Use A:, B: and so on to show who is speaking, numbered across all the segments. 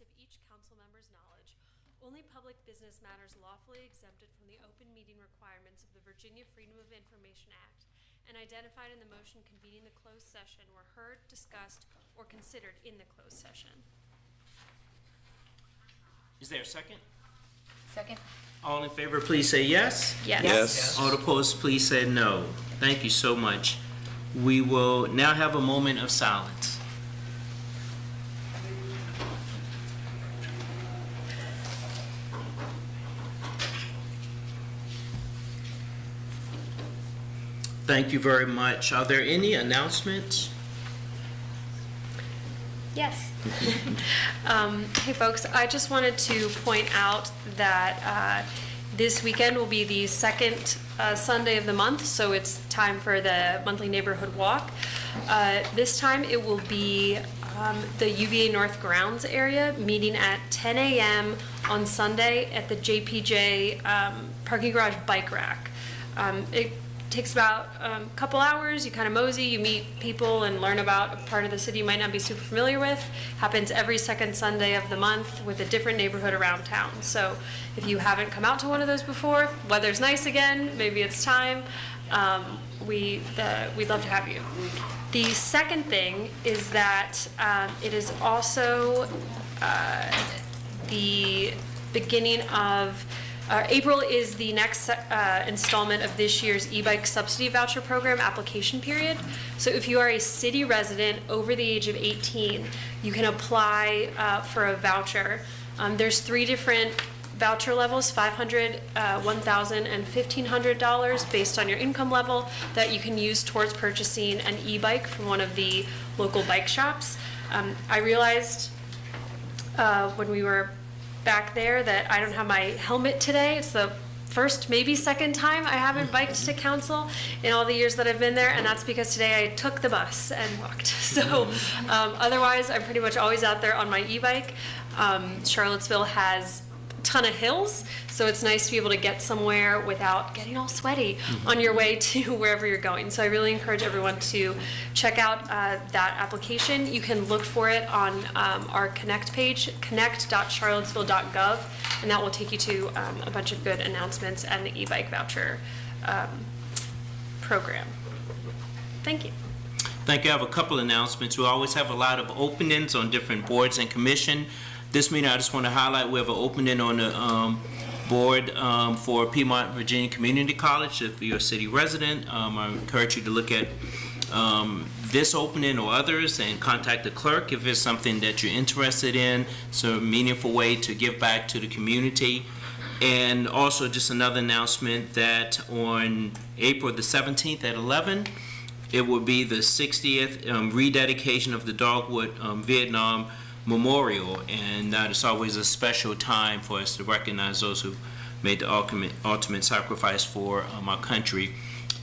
A: of each council member's knowledge, only public business matters lawfully exempted from the open meeting requirements of the Virginia Freedom of Information Act and identified in the motion convening the closed session were heard, discussed, or considered in the closed session.
B: Is there a second?
C: Second.
B: All in favor, please say yes.
A: Yes.
D: Yes.
B: All opposed, please say no. Thank you so much. We will now have a moment of silence. Thank you very much. Are there any announcements?
A: Yes. Hey folks, I just wanted to point out that this weekend will be the second Sunday of the month, so it's time for the monthly neighborhood walk. This time it will be the UVA North grounds area, meeting at 10 a.m. on Sunday at the JPJ parking garage bike rack. It takes about a couple hours. You kind of mosey, you meet people and learn about a part of the city you might not be super familiar with. Happens every second Sunday of the month with a different neighborhood around town. So if you haven't come out to one of those before, weather's nice again, maybe it's time, we'd love to have you. The second thing is that it is also the beginning of April is the next installment of this year's e-bike subsidy voucher program application period. So if you are a city resident over the age of 18, you can apply for a voucher. There's 3 different voucher levels, $500, $1,000, and $1,500 based on your income level that you can use towards purchasing an e-bike from one of the local bike shops. I realized when we were back there that I don't have my helmet today. It's the first, maybe second time I haven't biked to council in all the years that I've been there, and that's because today I took the bus and walked. So otherwise, I'm pretty much always out there on my e-bike. Charlottesville has a ton of hills, so it's nice to be able to get somewhere without getting all sweaty on your way to wherever you're going. So I really encourage everyone to check out that application. You can look for it on our Connect page, connect.charlottesville.gov, and that will take you to a bunch of good announcements and the e-bike voucher program. Thank you.
B: Thank you. I have a couple announcements. We always have a lot of openings on different boards and commission. This meeting, I just want to highlight we have an opening on the board for Piedmont Virginia Community College. If you're a city resident, I encourage you to look at this opening or others and contact the clerk if it's something that you're interested in. It's a meaningful way to give back to the community. And also just another announcement that on April the 17th at 11, it will be the 60th rededication of the Dogwood Vietnam Memorial, and that is always a special time for us to recognize those who made the ultimate sacrifice for our country.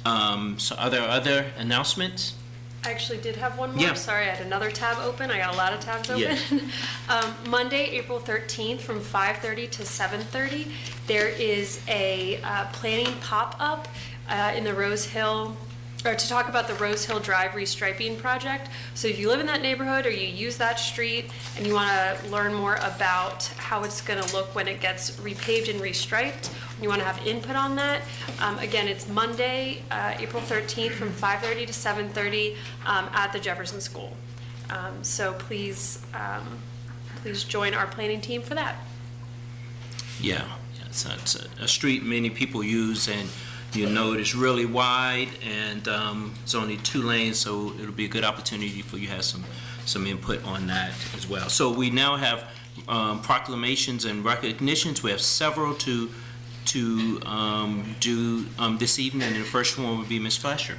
B: So are there other announcements?
A: I actually did have one more.
B: Yeah.
A: Sorry, I had another tab open. I got a lot of tabs open.
B: Yeah.
A: Monday, April 13th from 5:30 to 7:30, there is a planning pop-up in the Rose Hill, or to talk about the Rose Hill Drive restriping project. So if you live in that neighborhood or you use that street and you want to learn more about how it's going to look when it gets repaved and restriped, you want to have input on that, again, it's Monday, April 13th from 5:30 to 7:30 at the Jefferson School. So please join our planning team for that.
B: Yeah, it's a street many people use, and you know it's really wide, and it's only 2 lanes, so it'll be a good opportunity for you to have some input on that as well. So we now have proclamations and recognitions. We have several to do this evening, and the first one would be Ms. Fletcher.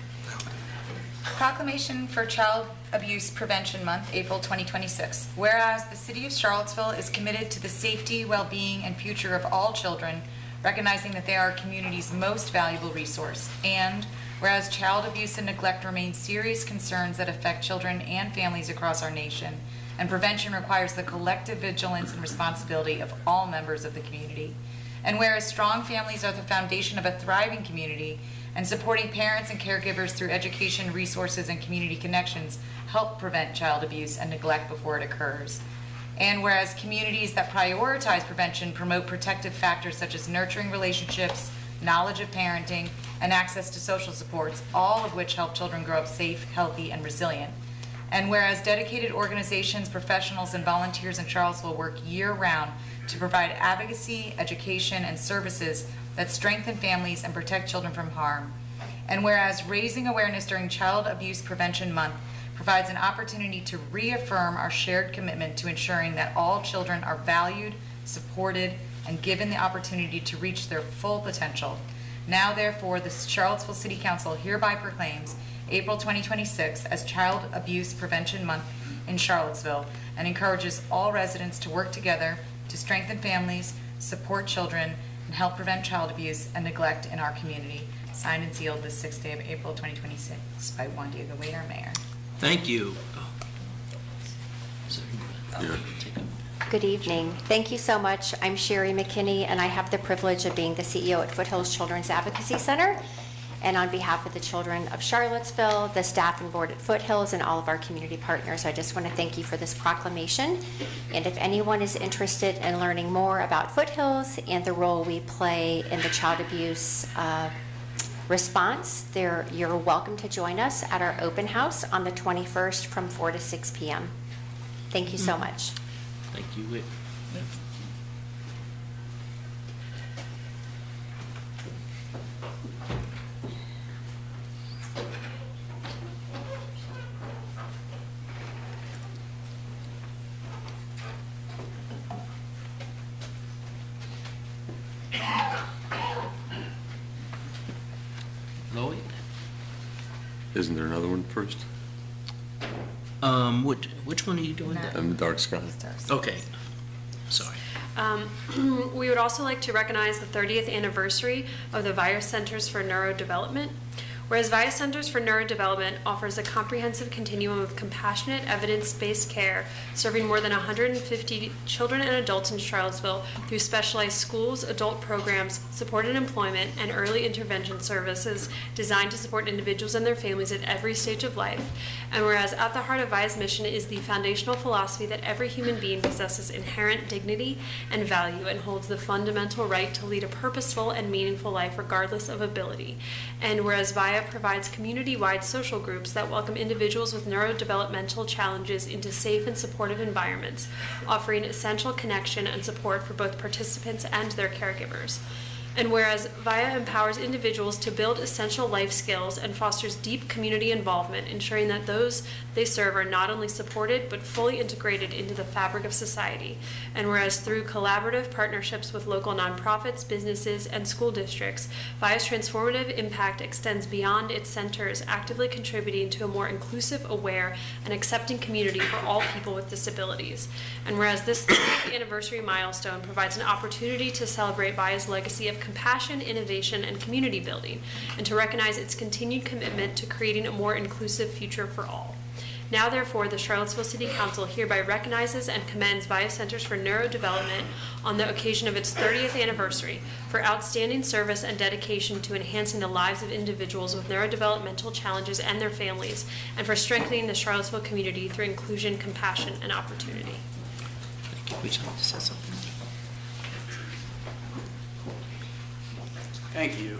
C: Proclamation for Child Abuse Prevention Month, April 2026. Whereas the City of Charlottesville is committed to the safety, well-being, and future of all children, recognizing that they are our community's most valuable resource. And whereas child abuse and neglect remain serious concerns that affect children and families across our nation, and prevention requires the collective vigilance and responsibility of all members of the community. And whereas strong families are the foundation of a thriving community, and supporting parents and caregivers through education, resources, and community connections help prevent child abuse and neglect before it occurs. And whereas communities that prioritize prevention promote protective factors such as nurturing relationships, knowledge of parenting, and access to social supports, all of which help children grow up safe, healthy, and resilient. And whereas dedicated organizations, professionals, and volunteers in Charlottesville work year-round to provide advocacy, education, and services that strengthen families and protect children from harm. And whereas raising awareness during Child Abuse Prevention Month provides an opportunity to reaffirm our shared commitment to ensuring that all children are valued, supported, and given the opportunity to reach their full potential. Now therefore, the Charlottesville City Council hereby proclaims April 2026 as Child Abuse Prevention Month in Charlottesville and encourages all residents to work together to strengthen families, support children, and help prevent child abuse and neglect in our community. Signed and sealed this 6th day of April 2026 by Juan Diego Waiter, Mayor.
B: Thank you.
D: Good evening. Thank you so much. I'm Sherry McKinney, and I have the privilege of being the CEO at Foothills Children's Advocacy Center. And on behalf of the children of Charlottesville, the staff and board at Foothills, and all of our community partners, I just want to thank you for this proclamation. And if anyone is interested in learning more about Foothills and the role we play in the child abuse response, you're welcome to join us at our open house on the 21st from 4 to 6 p.m. Thank you so much.
B: Thank you, Whit. Lloyd?
E: Isn't there another one first?
B: Which one are you doing?
C: No.
E: Dark sky.
B: Okay, sorry.
A: We would also like to recognize the 30th anniversary of the VIA Centers for Neurodevelopment. Whereas VIA Centers for Neurodevelopment offers a comprehensive continuum of compassionate, evidence-based care, serving more than 150 children and adults in Charlottesville through specialized schools, adult programs, supported employment, and early intervention services designed to support individuals and their families at every stage of life. And whereas at the heart of VIA's mission is the foundational philosophy that every human being possesses inherent dignity and value and holds the fundamental right to lead a purposeful and meaningful life regardless of ability. And whereas VIA provides community-wide social groups that welcome individuals with neurodevelopmental challenges into safe and supportive environments, offering essential connection and support for both participants and their caregivers. And whereas VIA empowers individuals to build essential life skills and fosters deep community involvement, ensuring that those they serve are not only supported but fully integrated into the fabric of society. And whereas through collaborative partnerships with local nonprofits, businesses, and school districts, VIA's transformative impact extends beyond its centers, actively contributing to a more inclusive, aware, and accepting community for all people with disabilities. And whereas this 30th anniversary milestone provides an opportunity to celebrate VIA's legacy of compassion, innovation, and community building, and to recognize its continued commitment to creating a more inclusive future for all. Now, therefore, the Charlottesville City Council hereby recognizes and commends VIA Centers for Neurodevelopment on the occasion of its 30th anniversary for outstanding service and dedication to enhancing the lives of individuals with neurodevelopmental challenges and their families, and for strengthening the Charlottesville community through inclusion, compassion, and opportunity.
B: Thank you. Would you like to say something?
F: Thank you.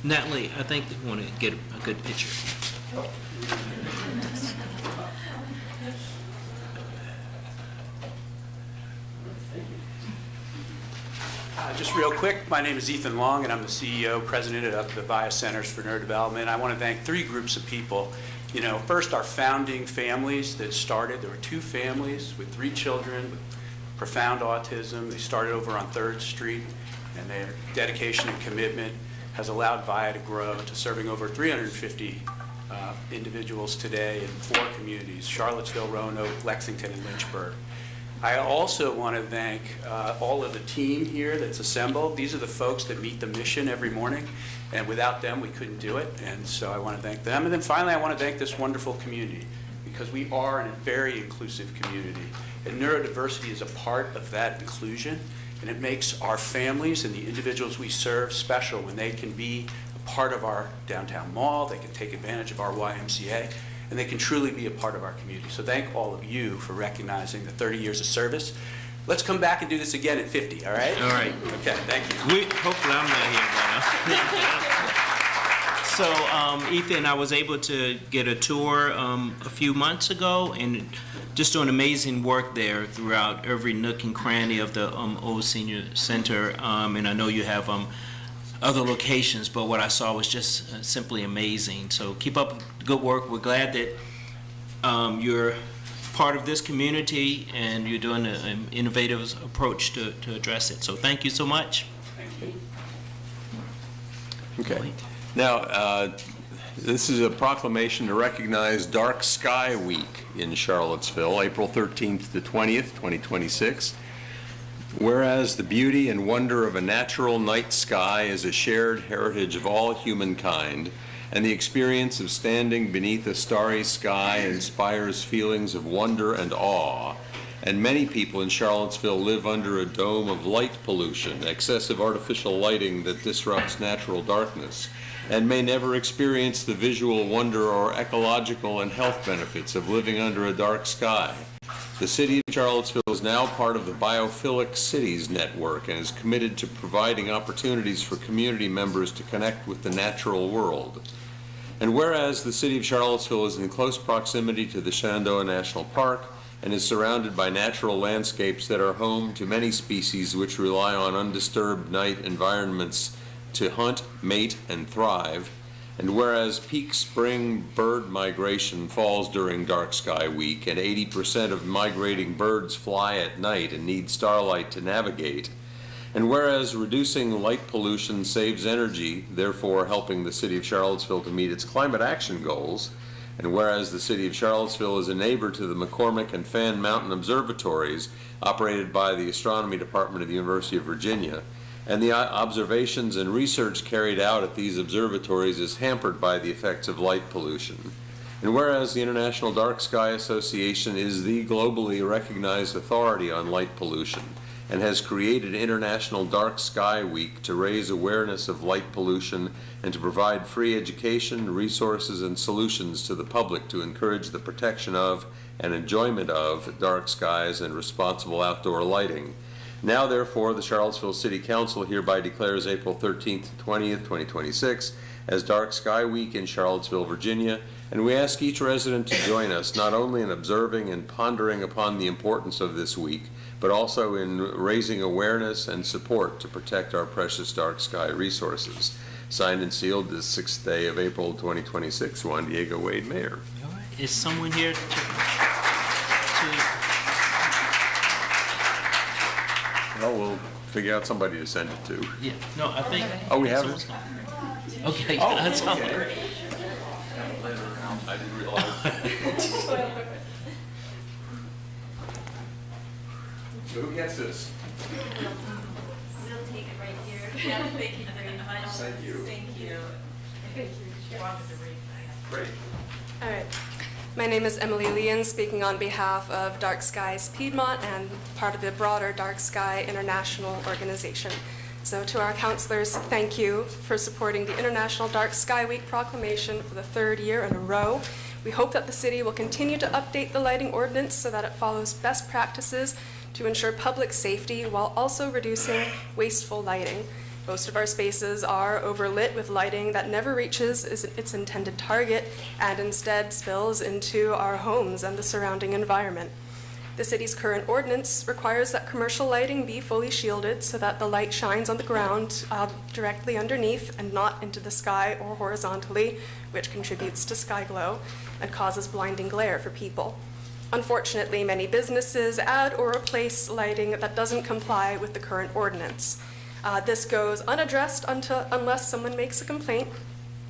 B: Natalie, I think they want to get a good picture.
F: Just real quick, my name is Ethan Long, and I'm the CEO, president of the VIA Centers for Neurodevelopment. I want to thank three groups of people. You know, first, our founding families that started. There were two families with three children with profound autism. They started over on 3rd Street, and their dedication and commitment has allowed VIA to grow to serving over 350 individuals today in 4 communities: Charlottesville, Roanoke, Lexington, and Lynchburg. I also want to thank all of the team here that's assembled. These are the folks that meet the mission every morning, and without them, we couldn't do it, and so I want to thank them. And then finally, I want to thank this wonderful community, because we are in a very inclusive community, and neurodiversity is a part of that inclusion, and it makes our families and the individuals we serve special when they can be a part of our downtown mall, they can take advantage of our YMCA, and they can truly be a part of our community. So thank all of you for recognizing the 30 years of service. Let's come back and do this again at 50, all right?
B: All right.
F: Okay, thank you.
B: Hopefully I'm not here by now. So, Ethan, I was able to get a tour a few months ago and just doing amazing work there throughout every nook and cranny of the old senior center. And I know you have other locations, but what I saw was just simply amazing. So keep up the good work. We're glad that you're part of this community and you're doing an innovative approach to address it. So thank you so much.
E: Okay. Now, this is a proclamation to recognize Dark Sky Week in Charlottesville, April 13th to 20th, 2026. Whereas the beauty and wonder of a natural night sky is a shared heritage of all humankind, and the experience of standing beneath a starry sky inspires feelings of wonder and awe, and many people in Charlottesville live under a dome of light pollution, excessive artificial lighting that disrupts natural darkness, and may never experience the visual wonder or ecological and health benefits of living under a dark sky. The City of Charlottesville is now part of the Biophilic Cities Network and is committed to providing opportunities for community members to connect with the natural world. And whereas the City of Charlottesville is in close proximity to the Shenandoah National Park and is surrounded by natural landscapes that are home to many species which rely on undisturbed night environments to hunt, mate, and thrive, and whereas peak spring bird migration falls during Dark Sky Week and 80% of migrating birds fly at night and need starlight to navigate, and whereas reducing light pollution saves energy, therefore helping the City of Charlottesville to meet its climate action goals, and whereas the City of Charlottesville is a neighbor to the McCormick and Fan Mountain Observatories operated by the Astronomy Department of the University of Virginia, and the observations and research carried out at these observatories is hampered by the effects of light pollution. And whereas the International Dark Sky Association is the globally recognized authority on light pollution and has created International Dark Sky Week to raise awareness of light pollution and to provide free education, resources, and solutions to the public to encourage the protection of and enjoyment of dark skies and responsible outdoor lighting. Now, therefore, the Charlottesville City Council hereby declares April 13th to 20th, 2026 as Dark Sky Week in Charlottesville, Virginia, and we ask each resident to join us not only in observing and pondering upon the importance of this week, but also in raising awareness and support to protect our precious dark sky resources. Signed and sealed this 6th day of April 2026, Juan Diego Wade, Mayor.
B: All right. Is someone here to
E: Well, we'll figure out somebody to send it to.
B: yeah, no, I think.
E: Oh, we have
B: someone's
E: it?
B: gonna- Okay, that's all.
E: okay. I didn't realize. So who gets this?
G: We'll take it right here. Yeah, thank you very much.
E: Thank you.
G: Thank you.
E: Great.
H: All right. My name is Emily Leon, speaking on behalf of Dark Skies Piedmont and part of the broader Dark Sky International organization. So to our counselors, thank you for supporting the International Dark Sky Week proclamation for the 3rd year in a row. We hope that the city will continue to update the lighting ordinance so that it follows best practices to ensure public safety while also reducing wasteful lighting. Most of our spaces are overlit with lighting that never reaches its intended target and instead spills into our homes and the surrounding environment. The city's current ordinance requires that commercial lighting be fully shielded so that the light shines on the ground directly underneath and not into the sky or horizontally, which contributes to sky glow and causes blinding glare for people. Unfortunately, many businesses add or replace lighting that doesn't comply with the current ordinance. This goes unaddressed unless someone makes a complaint.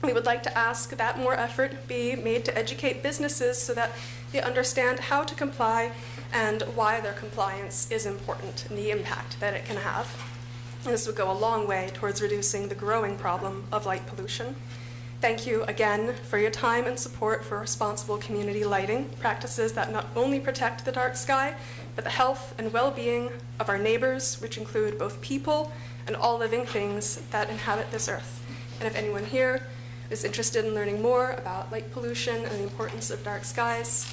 H: We would like to ask that more effort be made to educate businesses so that they understand how to comply and why their compliance is important and the impact that it can have. And this would go a long way towards reducing the growing problem of light pollution. Thank you again for your time and support for responsible community lighting, practices that not only protect the dark sky, but the health and well-being of our neighbors, which include both people and all living things that inhabit this earth. And if anyone here is interested in learning more about light pollution and the importance of dark skies,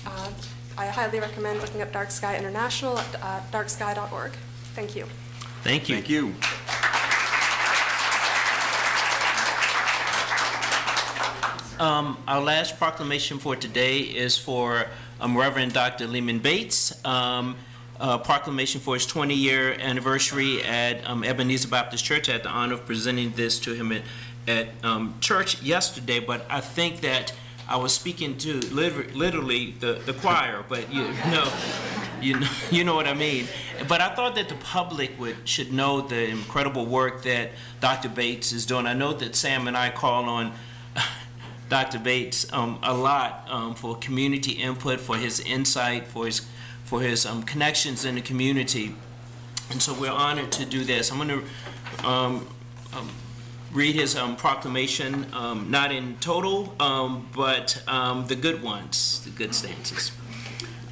H: I highly recommend looking up Dark Sky International at darksky.org. Thank you.
B: Thank you.
E: Thank you.
B: Our last proclamation for today is for Reverend Dr. Lehman Bates. A proclamation for his 20-year anniversary at Ebenezer Baptist Church. I had the honor of presenting this to him at church yesterday, but I think that I was speaking to literally the choir, but you know what I mean. But I thought that the public should know the incredible work that Dr. Bates is doing. I know that Sam and I call on Dr. Bates a lot for community input, for his insight, for his connections in the community, and so we're honored to do this. I'm going to read his proclamation, not in total, but the good ones, the good stanzas.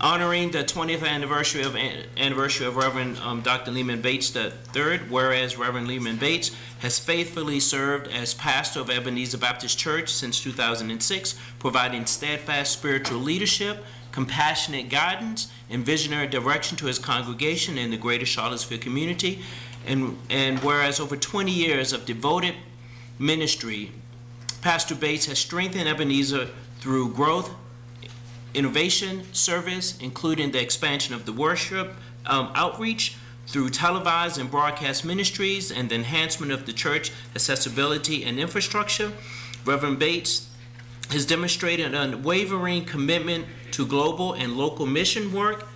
B: Honoring the 20th anniversary of Reverend Dr. Lehman Bates III, whereas Reverend Lehman Bates has faithfully served as pastor of Ebenezer Baptist Church since 2006, providing steadfast spiritual leadership, compassionate guidance, and visionary direction to his congregation and the greater Charlottesville community. And whereas over 20 years of devoted ministry, Pastor Bates has strengthened Ebenezer through growth, innovation, service, including the expansion of the worship outreach through televised and broadcast ministries and the enhancement of the church accessibility and infrastructure. Reverend Bates has demonstrated an unwavering commitment to global and local mission work,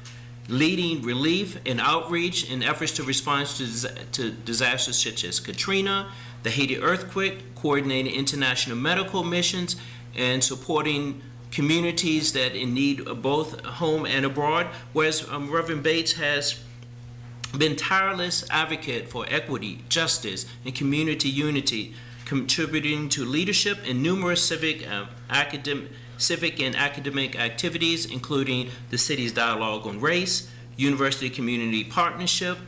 B: leading relief and outreach in efforts to respond to disasters such as Katrina, the Haiti earthquake, coordinating international medical missions, and supporting communities that in need of both home and abroad, whereas Reverend Bates has been tireless advocate for equity, justice, and community unity, contributing to leadership in numerous civic and academic activities, including the city's dialogue on race, university community partnership,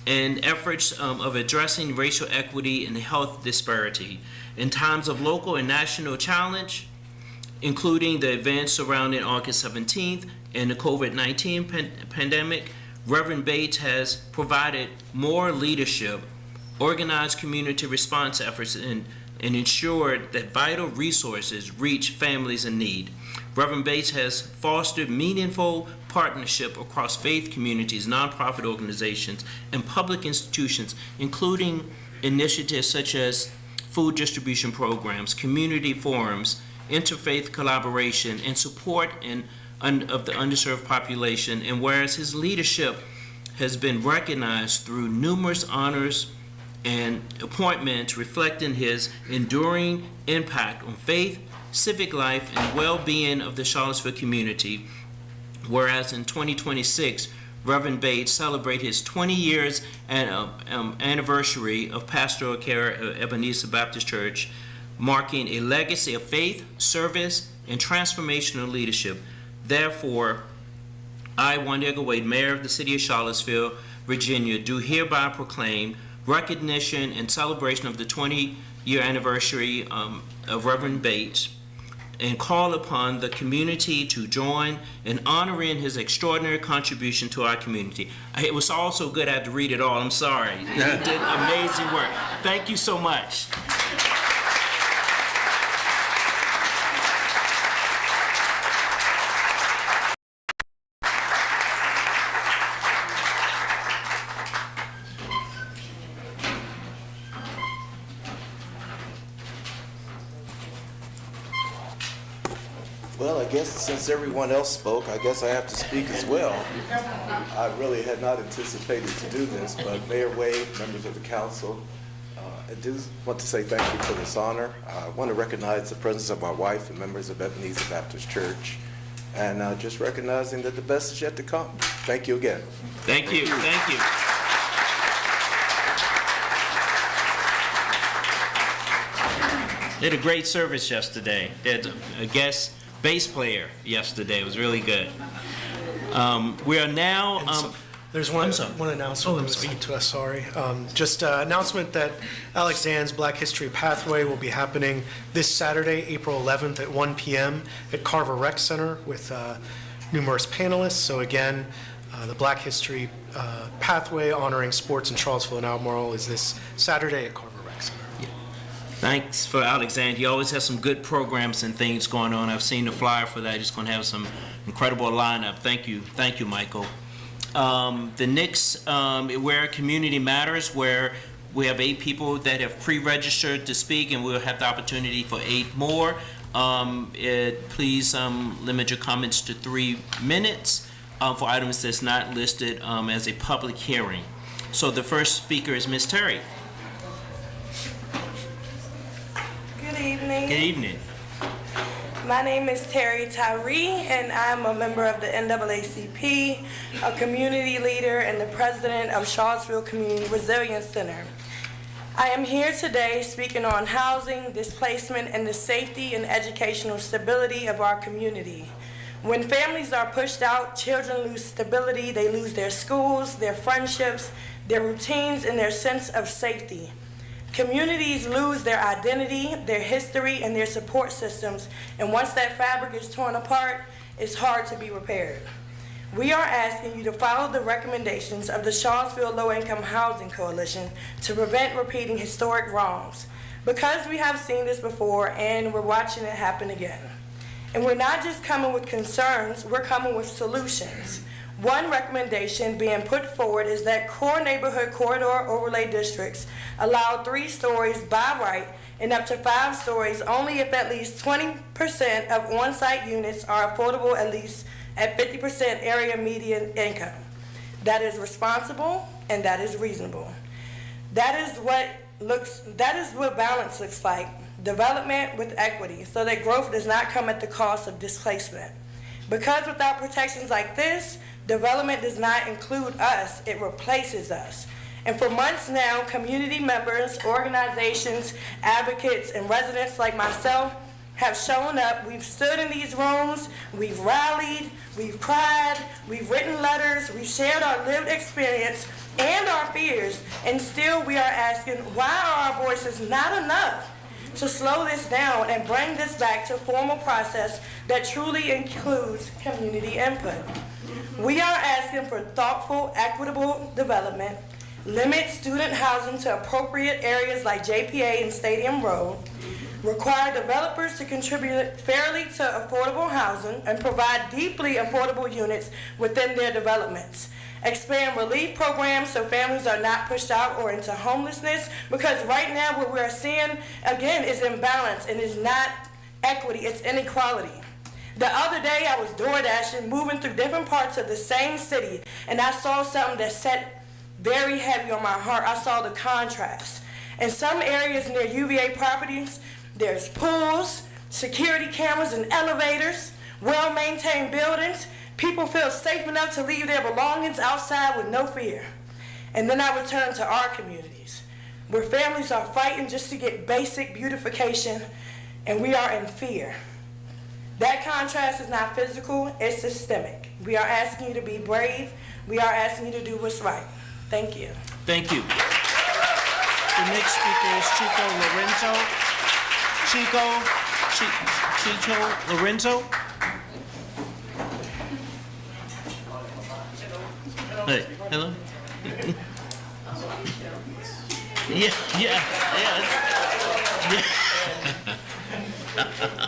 B: and efforts of addressing racial equity and health disparity. In times of local and national challenge, including the events surrounding August 17th and the COVID-19 pandemic, Reverend Bates has provided more leadership, organized community response efforts, and ensured that vital resources reach families in need. Reverend Bates has fostered meaningful partnership across faith communities, nonprofit organizations, and public institutions, including initiatives such as food distribution programs, community forums, interfaith collaboration, and support of the underserved population. And whereas his leadership has been recognized through numerous honors and appointments reflecting his enduring impact on faith, civic life, and well-being of the Charlottesville community, whereas in 2026, Reverend Bates celebrates his 20 years anniversary of pastoral care at Ebenezer Baptist Church, marking a legacy of faith, service, and transformational leadership. Therefore, I, Wanda Edgar Wade, Mayor of the City of Charlottesville, Virginia, do hereby proclaim recognition and celebration of the 20-year anniversary of Reverend Bates, and call upon the community to join in honoring his extraordinary contribution to our community. It was all so good I had to read it all. I'm sorry. He did amazing work. Thank you so much.
I: Well, I guess since everyone else spoke, I guess I have to speak as well. I really had not anticipated to do this, but Mayor Wade, members of the council, I do want to say thank you for this honor. I want to recognize the presence of my wife and members of Ebenezer Baptist Church, and just recognizing that the best is yet to come. Thank you again.
B: Thank you. Thank you. They had a great service yesterday. They had a guest bass player yesterday. It was really good. We are now
J: There's one announcement that was sent to us, sorry. Just announcement that Alex Zann's Black History Pathway will be happening this Saturday, April 11th at 1 p.m. at Carver Rec Center with numerous panelists. So again, the Black History Pathway honoring sports in Charlottesville and Albemarle is this Saturday at Carver Rec Center.
B: Thanks for Alexander. You always have some good programs and things going on. I've seen the flyer for that. It's going to have some incredible lineup. Thank you, Michael. The next, where Community Matters, where we have 8 people that have pre-registered to speak, and we'll have the opportunity for 8 more. Please limit your comments to 3 minutes for items that's not listed as a public hearing. So the first speaker is Ms. Terry.
K: Good evening.
B: Good evening.
K: My name is Terry Tyree, and I'm a member of the NAACP, a community leader, and the president of Charlottesville Community Resilience Center. I am here today speaking on housing, displacement, and the safety and educational stability of our community. When families are pushed out, children lose stability, they lose their schools, their friendships, their routines, and their sense of safety. Communities lose their identity, their history, and their support systems, and once that fabric is torn apart, it's hard to be repaired. We are asking you to follow the recommendations of the Charlottesville Low-Income Housing Coalition to prevent repeating historic wrongs, because we have seen this before and we're watching it happen again. And we're not just coming with concerns, we're coming with solutions. One recommendation being put forward is that core neighborhood corridor overlay districts allow 3 stories by right and up to 5 stories only if at least 20% of on-site units are affordable at least at 50% area median income. That is responsible and that is reasonable. That is what balance looks like. Development with equity so that growth does not come at the cost of displacement. Because without protections like this, development does not include us, it replaces us. And for months now, community members, organizations, advocates, and residents like myself have shown up. We've stood in these rooms, we've rallied, we've cried, we've written letters, we've shared our lived experience and our fears, and still we are asking, why are our voices not enough to slow this down and bring this back to a formal process that truly includes community input? We are asking for thoughtful, equitable development, limit student housing to appropriate areas like JPA and Stadium Road, require developers to contribute fairly to affordable housing and provide deeply affordable units within their developments, expand relief programs so families are not pushed out or into homelessness, because right now what we're seeing, again, is imbalance and is not equity, it's inequality. The other day I was door dashing, moving through different parts of the same city, and I saw something that sat very heavy on my heart. I saw the contrast. In some areas near UVA properties, there's pools, security cameras and elevators, well-maintained buildings. People feel safe enough to leave their belongings outside with no fear. And then I return to our communities, where families are fighting just to get basic beautification, and we are in fear. That contrast is not physical, it's systemic. We are asking you to be brave. We are asking you to do what's right. Thank you.
B: Thank you. The next speaker is Chico Lorenzo. Chico Lorenzo. Hey, hello. Yeah.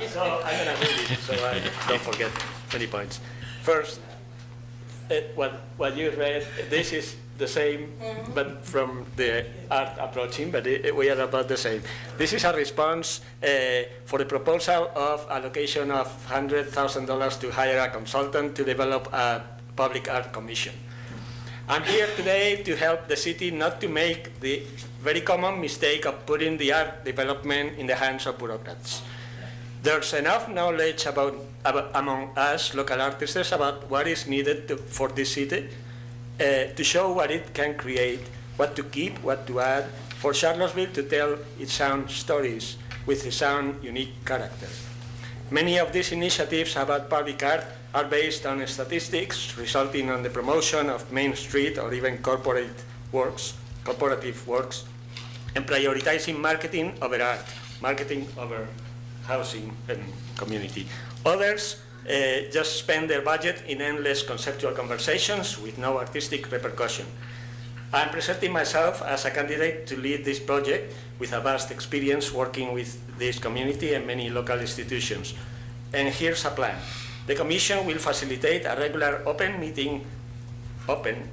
L: So I'm gonna read it so I don't forget any points. First, what you read, this is the same, but from the art approaching, but we are about the same. This is a response for the proposal of allocation of $100,000 to hire a consultant to develop a public art commission. I'm here today to help the city not to make the very common mistake of putting the art development in the hands of bureaucrats. There's enough knowledge among us local artists about what is needed for this city to show what it can create, what to keep, what to add, for Charlottesville to tell its own stories with its own unique character. Many of these initiatives about public art are based on statistics, resulting in the promotion of Main Street or even corporative works, and prioritizing marketing over art, marketing over housing and community. Others just spend their budget in endless conceptual conversations with no artistic repercussion. I'm presenting myself as a candidate to lead this project with a vast experience working with this community and many local institutions. And here's a plan. The Commission will facilitate a regular open meeting, open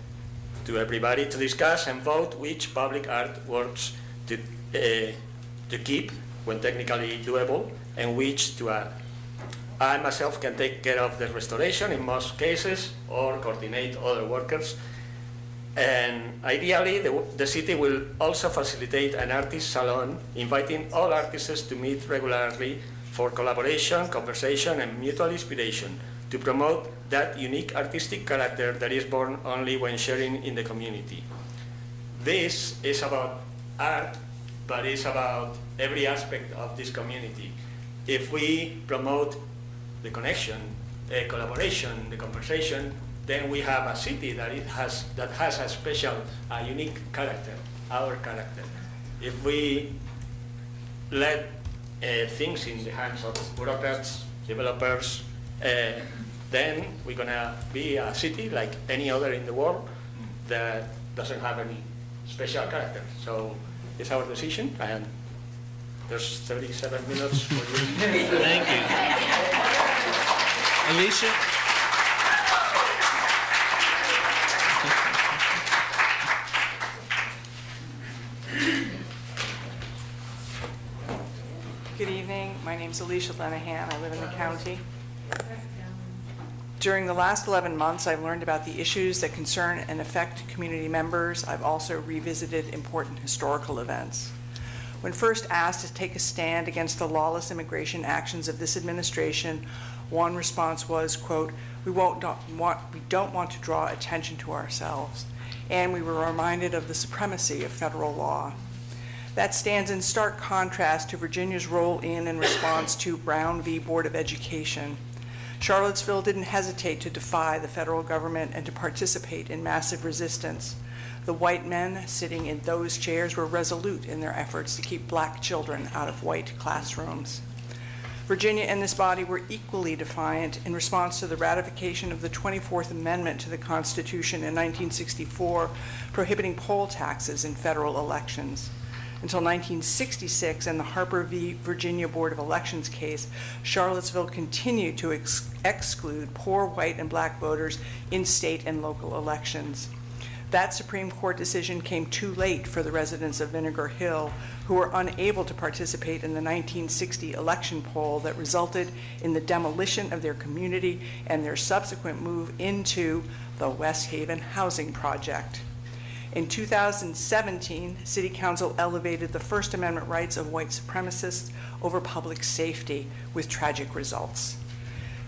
L: to everybody, to discuss and vote which public art works to keep when technically doable and which to add. I myself can take care of the restoration in most cases or coordinate other workers. And ideally, the city will also facilitate an artist salon, inviting all artists to meet regularly for collaboration, conversation, and mutual inspiration to promote that unique artistic character that is born only when sharing in the community. This is about art, but it's about every aspect of this community. If we promote the connection, the collaboration, the conversation, then we have a city that has a special, unique character, our character. If we let things in the hands of bureaucrats, developers, then we're gonna be a city like any other in the world that doesn't have any special character. So it's our decision, and there's 37 minutes for you.
B: Thank you. Alicia?
M: Good evening. My name's Alicia Lenahan. I live in the county. During the last 11 months, I've learned about the issues that concern and affect community members. I've also revisited important historical events. When first asked to take a stand against the lawless immigration actions of this administration, one response was, quote, we don't want to draw attention to ourselves, and we were reminded of the supremacy of federal law. That stands in stark contrast to Virginia's role in and response to Brown v. Board of Education. Charlottesville didn't hesitate to defy the federal government and to participate in massive resistance. The white men sitting in those chairs were resolute in their efforts to keep black children out of white classrooms. Virginia and this body were equally defiant in response to the ratification of the 24th Amendment to the Constitution in 1964, prohibiting poll taxes in federal elections. Until 1966 and the Harper v. Virginia Board of Elections case, Charlottesville continued to exclude poor white and black voters in state and local elections. That Supreme Court decision came too late for the residents of Vinegar Hill, who were unable to participate in the 1960 election poll that resulted in the demolition of their community and their subsequent move into the West Haven Housing Project. In 2017, City Council elevated the First Amendment rights of white supremacists over public safety with tragic results.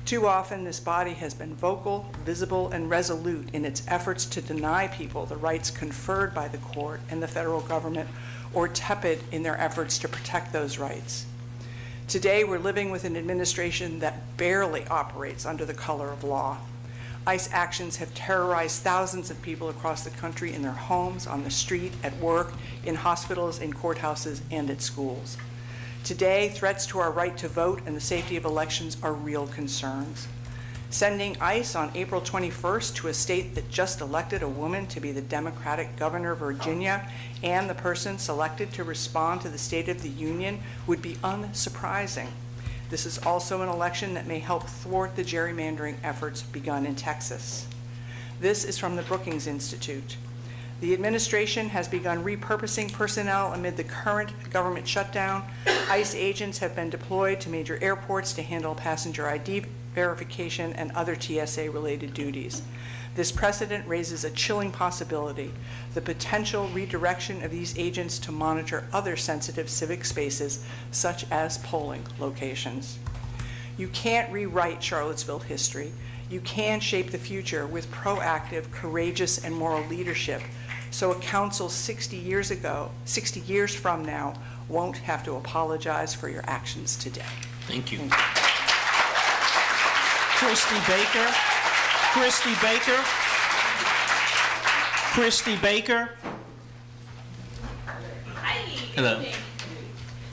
M: Too often, this body has been vocal, visible, and resolute in its efforts to deny people the rights conferred by the court and the federal government, or tepid in their efforts to protect those rights. Today, we're living with an administration that barely operates under the color of law. ICE actions have terrorized thousands of people across the country in their homes, on the street, at work, in hospitals, in courthouses, and at schools. Today, threats to our right to vote and the safety of elections are real concerns. Sending ICE on April 21st to a state that just elected a woman to be the Democratic governor of Virginia and the person selected to respond to the State of the Union would be unsurprising. This is also an election that may help thwart the gerrymandering efforts begun in Texas. This is from the Brookings Institute. The administration has begun repurposing personnel amid the current government shutdown. ICE agents have been deployed to major airports to handle passenger ID verification and other TSA-related duties. This precedent raises a chilling possibility: the potential redirection of these agents to monitor other sensitive civic spaces, such as polling locations. You can't rewrite Charlottesville history. You can shape the future with proactive, courageous, and moral leadership, so a council 60 years from now won't have to apologize for your actions today.
B: Thank you. Christy Baker. Christy Baker. Christy Baker. Hello.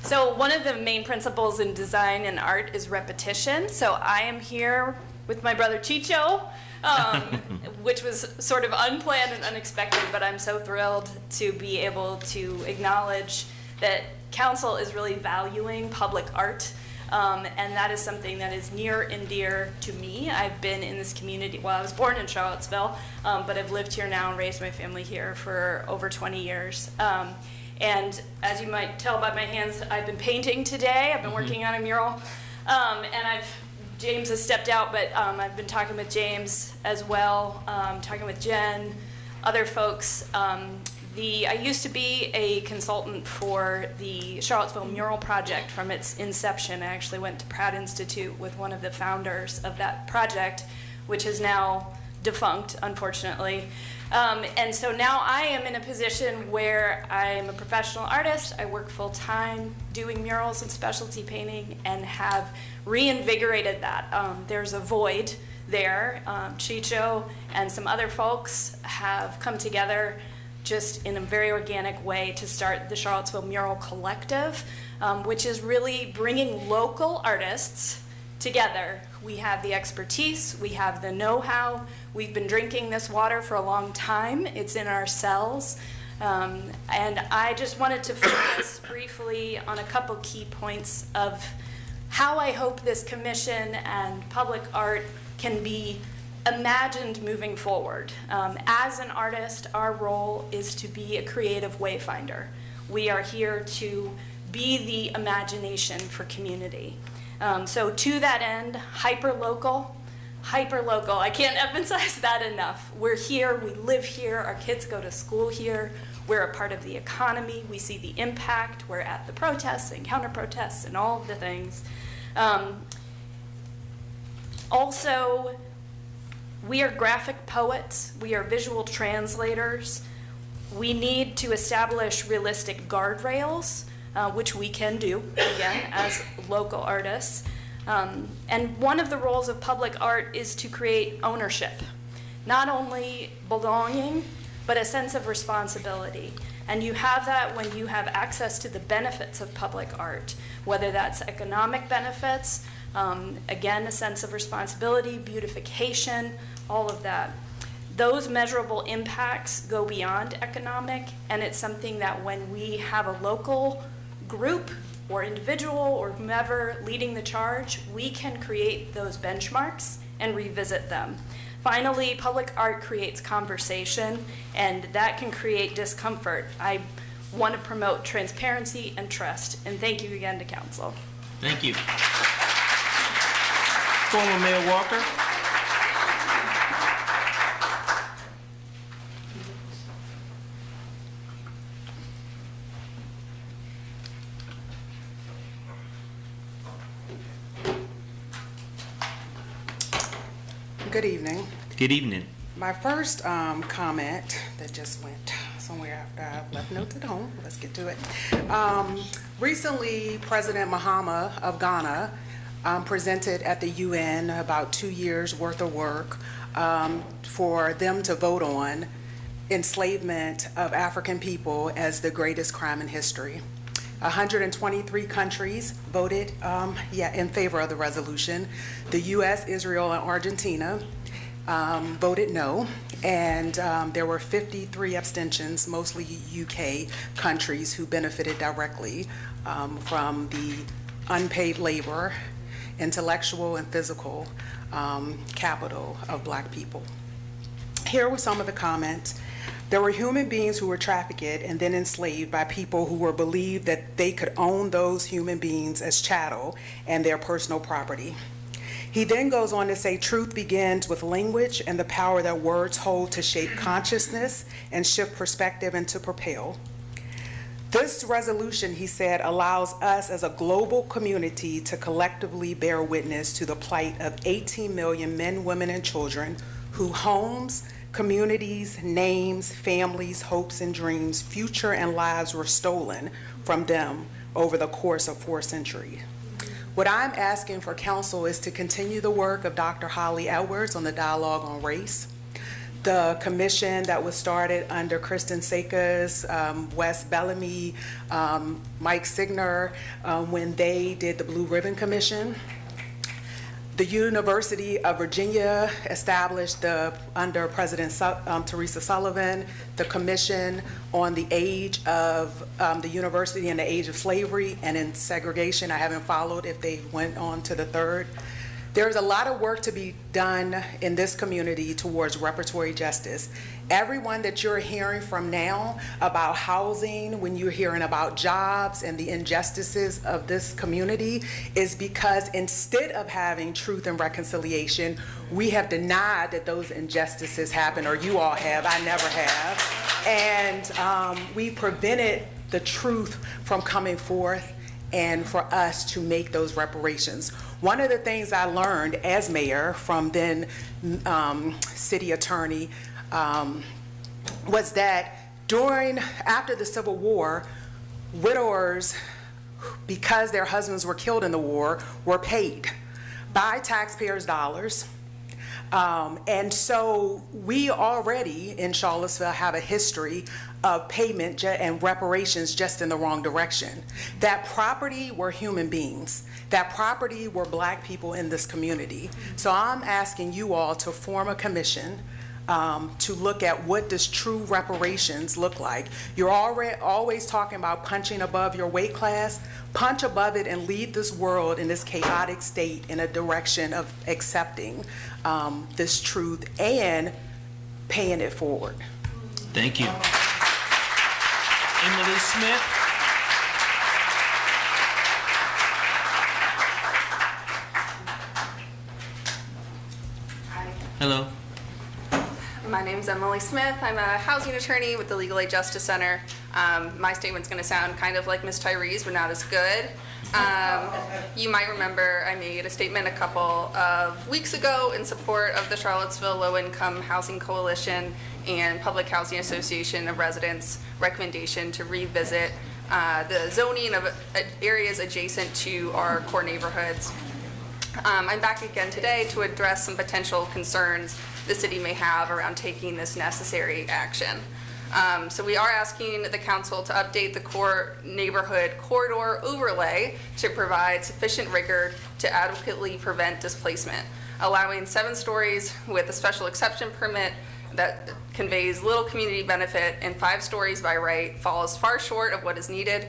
N: So one of the main principles in design and art is repetition. So I am here with my brother Chicho, which was sort of unplanned and unexpected, but I'm so thrilled to be able to acknowledge that council is really valuing public art. And that is something that is near and dear to me. I've been in this community, well, I was born in Charlottesville, but I've lived here now and raised my family here for over 20 years. And as you might tell by my hands, I've been painting today. I've been working on a mural. James has stepped out, but I've been talking with James as well, talking with Jen, other folks. I used to be a consultant for the Charlottesville Mural Project from its inception. I actually went to Pratt Institute with one of the founders of that project, which is now defunct, unfortunately. And so now I am in a position where I'm a professional artist. I work full-time doing murals and specialty painting and have reinvigorated that. There's a void there. Chicho and some other folks have come together just in a very organic way to start the Charlottesville Mural Collective, which is really bringing local artists together. We have the expertise, we have the know-how, we've been drinking this water for a long time, it's in our cells, and I just wanted to focus briefly on a couple key points of how I hope this commission and public art can be imagined moving forward. As an artist, our role is to be a creative wayfinder. We are here to be the imagination for community. So to that end, hyper-local, I can't emphasize that enough. We're here, we live here, our kids go to school here, we're a part of the economy, we see the impact, we're at the protests and counter-protests and all of the things. Also, we are graphic poets, we are visual translators. We need to establish realistic guardrails, which we can do, again, as local artists. And one of the roles of public art is to create ownership, not only belonging, but a sense of responsibility. And you have that when you have access to the benefits of public art, whether that's economic benefits, again, a sense of responsibility, beautification, all of that. Those measurable impacts go beyond economic, and it's something that when we have a local group or individual or whomever leading the charge, we can create those benchmarks and revisit them. Finally, public art creates conversation, and that can create discomfort. I want to promote transparency and trust, and thank you again to council.
B: Thank you. Former Mayor Walker.
O: Good evening.
B: Good evening.
O: My first comment that just went somewhere after I left notes at home. Let's get to it. Recently, President Mahama of Ghana presented at the UN about 2 years worth of work for them to vote on enslavement of African people as the greatest crime in history. 123 countries voted in favor of the resolution. The US, Israel, and Argentina voted no, and there were 53 abstentions, mostly UK countries who benefited directly from the unpaid labor, intellectual and physical capital of Black people. Here were some of the comments. There were human beings who were trafficked and then enslaved by people who were believed that they could own those human beings as chattel and their personal property. He then goes on to say truth begins with language and the power that words hold to shape consciousness and shift perspective and to propel. This resolution, he said, allows us as a global community to collectively bear witness to the plight of 18 million men, women, and children whose homes, communities, names, families, hopes, and dreams, future, and lives were stolen from them over the course of 4 centuries. What I'm asking for council is to continue the work of Dr. Holly Edwards on the dialogue on race. The commission that was started under Kristen Sekas, Wes Bellamy, Mike Signer, when they did the Blue Ribbon Commission. The University of Virginia established under President Teresa Sullivan, the Commission on the Age of the University and the Age of Slavery and in Segregation. I haven't followed if they went on to the third. There's a lot of work to be done in this community towards reparatory justice. Everyone that you're hearing from now about housing, when you're hearing about jobs and the injustices of this community, is because instead of having truth and reconciliation, we have denied that those injustices happen, or you all have, I never have. And we prevented the truth from coming forth and for us to make those reparations. One of the things I learned as mayor from then city attorney was that after the Civil War, widowers, because their husbands were killed in the war, were paid by taxpayers' dollars. And so we already in Charlottesville have a history of payment and reparations just in the wrong direction. That property were human beings. That property were Black people in this community. So I'm asking you all to form a commission to look at what does true reparations look like. You're always talking about punching above your weight class. Punch above it and lead this world in this chaotic state in a direction of accepting this truth and paying it forward.
B: Thank you. Emily Smith. Hello.
P: My name's Emily Smith. I'm a housing attorney with the Legal Aid Justice Center. My statement's going to sound kind of like Ms. Tyree's, but not as good. You might remember I made a statement a couple of weeks ago in support of the Charlottesville Low Income Housing Coalition and Public Housing Association of Residents' recommendation to revisit the zoning of areas adjacent to our core neighborhoods. I'm back again today to address some potential concerns the city may have around taking this necessary action. So we are asking the council to update the core neighborhood corridor overlay to provide sufficient rigor to adequately prevent displacement, allowing 7 stories with a special exception permit that conveys little community benefit and 5 stories by right falls far short of what is needed.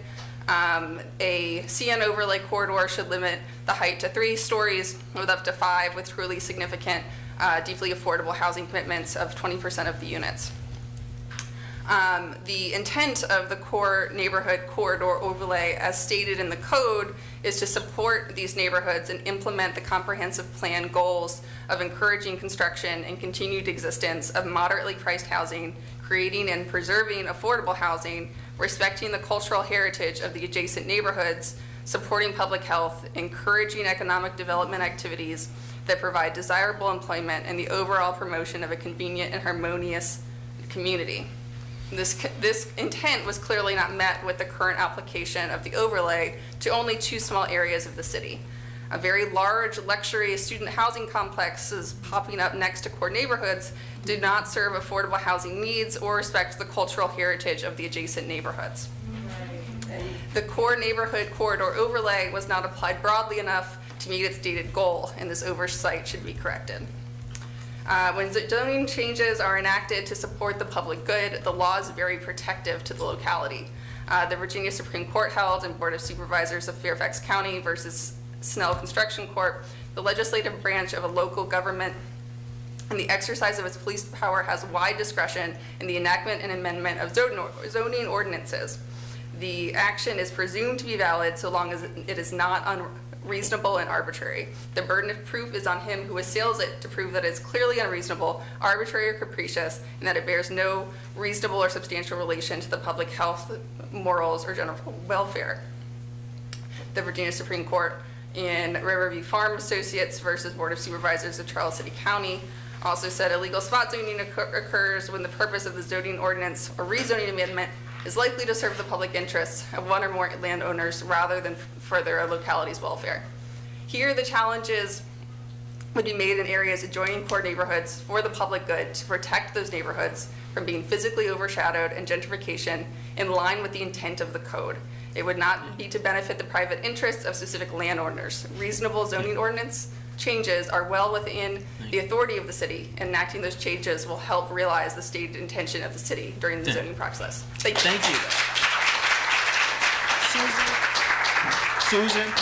P: A CN overlay corridor should limit the height to 3 stories with up to 5 with truly significant, deeply affordable housing commitments of 20% of the units. The intent of the core neighborhood corridor overlay, as stated in the code, is to support these neighborhoods and implement the comprehensive plan goals of encouraging construction and continued existence of moderately priced housing, creating and preserving affordable housing, respecting the cultural heritage of the adjacent neighborhoods, supporting public health, encouraging economic development activities that provide desirable employment, and the overall promotion of a convenient and harmonious community. This intent was clearly not met with the current application of the overlay to only 2 small areas of the city. A very large luxury student housing complexes popping up next to core neighborhoods do not serve affordable housing needs or respect the cultural heritage of the adjacent neighborhoods. The core neighborhood corridor overlay was not applied broadly enough to meet its stated goal, and this oversight should be corrected. When zoning changes are enacted to support the public good, the law is very protective to the locality. The Virginia Supreme Court held in Board of Supervisors of Fairfax County versus Snell Construction Corp., the legislative branch of a local government and the exercise of its police power has wide discretion in the enactment and amendment of zoning ordinances. The action is presumed to be valid so long as it is not unreasonable and arbitrary. The burden of proof is on him who assails it to prove that it is clearly unreasonable, arbitrary, or capricious, and that it bears no reasonable or substantial relation to the public health, morals, or general welfare. The Virginia Supreme Court in Riverview Farm Associates versus Board of Supervisors of Charles City County also said illegal spot zoning occurs when the purpose of the zoning ordinance or rezoning amendment is likely to serve the public interests of one or more landowners rather than further a locality's welfare. Here, the challenges would be made in areas adjoining core neighborhoods for the public good to protect those neighborhoods from being physically overshadowed and gentrification in line with the intent of the code. It would not be to benefit the private interests of specific landowners. Reasonable zoning ordinance changes are well within the authority of the city, and enacting those changes will help realize the stated intention of the city during the zoning process. Thank you.
B: Thank you. Susan?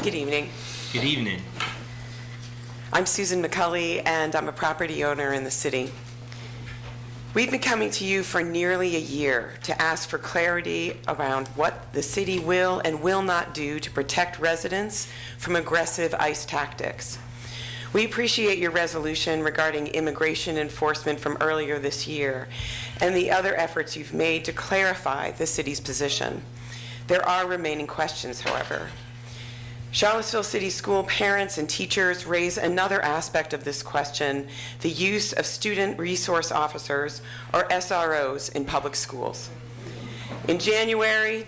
Q: Good evening.
B: Good evening.
Q: I'm Susan McCulley, and I'm a property owner in the city. We've been coming to you for nearly a year to ask for clarity around what the city will and will not do to protect residents from aggressive ICE tactics. We appreciate your resolution regarding immigration enforcement from earlier this year and the other efforts you've made to clarify the city's position. There are remaining questions, however. Charlottesville City School parents and teachers raise another aspect of this question, the use of student resource officers, or SROs, in public schools. In January,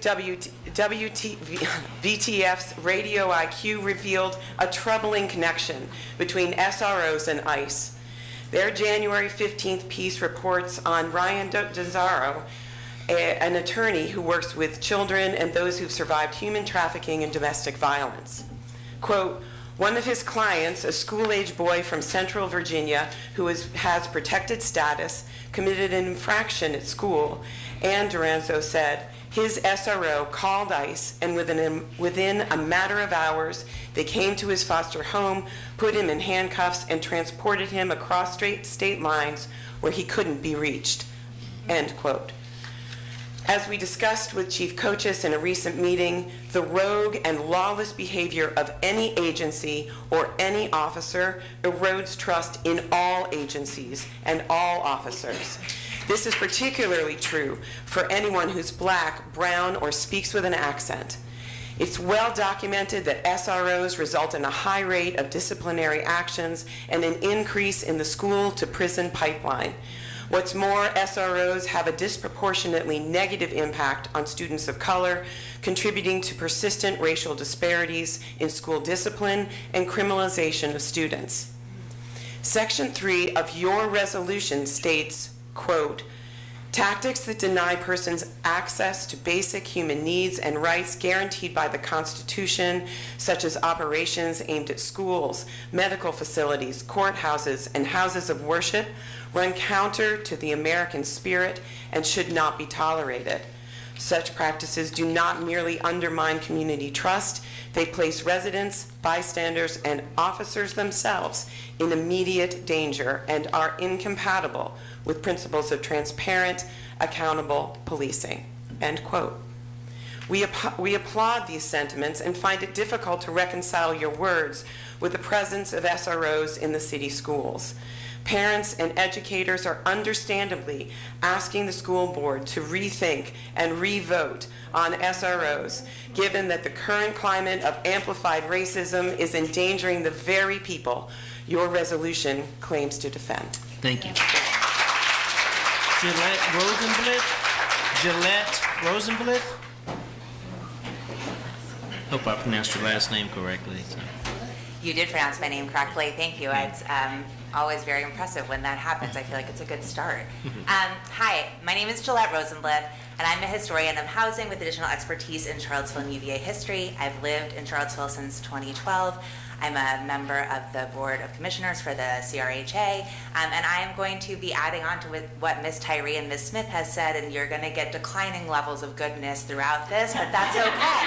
Q: VTF's Radio IQ revealed a troubling connection between SROs and ICE. Their January 15th piece reports on Ryan Dezzaro, an attorney who works with children and those who've survived human trafficking and domestic violence. Quote, one of his clients, a school-age boy from Central Virginia who has protected status, committed an infraction at school, and Duranzo said his SRO called ICE, and within a matter of hours, they came to his foster home, put him in handcuffs, and transported him across state lines where he couldn't be reached, end quote. As we discussed with Chief Coaches in a recent meeting, the rogue and lawless behavior of any agency or any officer erodes trust in all agencies and all officers. This is particularly true for anyone who's Black, brown, or speaks with an accent. It's well documented that SROs result in a high rate of disciplinary actions and an increase in the school to prison pipeline. What's more, SROs have a disproportionately negative impact on students of color, contributing to persistent racial disparities in school discipline and criminalization of students. Section 3 of your resolution states, quote, tactics that deny persons access to basic human needs and rights guaranteed by the Constitution, such as operations aimed at schools, medical facilities, courthouses, and houses of worship, run counter to the American spirit and should not be tolerated. Such practices do not merely undermine community trust, they place residents, bystanders, and officers themselves in immediate danger and are incompatible with principles of transparent, accountable policing, end quote. We applaud these sentiments and find it difficult to reconcile your words with the presence of SROs in the city schools. Parents and educators are understandably asking the school board to rethink and re-vote on SROs, given that the current climate of amplified racism is endangering the very people your resolution claims to defend.
B: Thank you. Gillette Rosenblythe? Hope I pronounced your last name correctly. So.
R: You did pronounce my name correctly. Thank you. It's always very impressive when that happens. I feel like it's a good start. Hi, my name is Gillette Rosenblythe, and I'm a historian of housing with additional expertise in Charlottesville and UVA history. I've lived in Charlottesville since 2012. I'm a member of the Board of Commissioners for the CRHA, and I am going to be adding on to what Ms. Tyree and Ms. Smith has said, and you're going to get declining levels of goodness throughout this, but that's okay.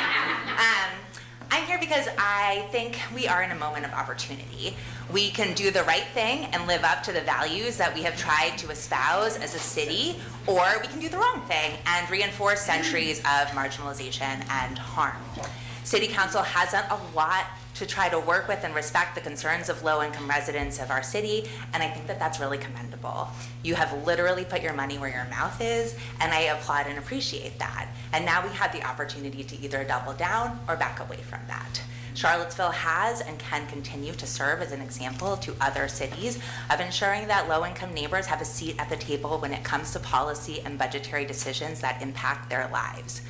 R: I'm here because I think we are in a moment of opportunity. We can do the right thing and live up to the values that we have tried to espouse as a city, or we can do the wrong thing and reinforce centuries of marginalization and harm. City Council has done a lot to try to work with and respect the concerns of low-income residents of our city, and I think that that's really commendable. You have literally put your money where your mouth is, and I applaud and appreciate that. And now we have the opportunity to either double down or back away from that. Charlottesville has and can continue to serve as an example to other cities of ensuring that low-income neighbors have a seat at the table when it comes to policy and budgetary decisions that impact their lives.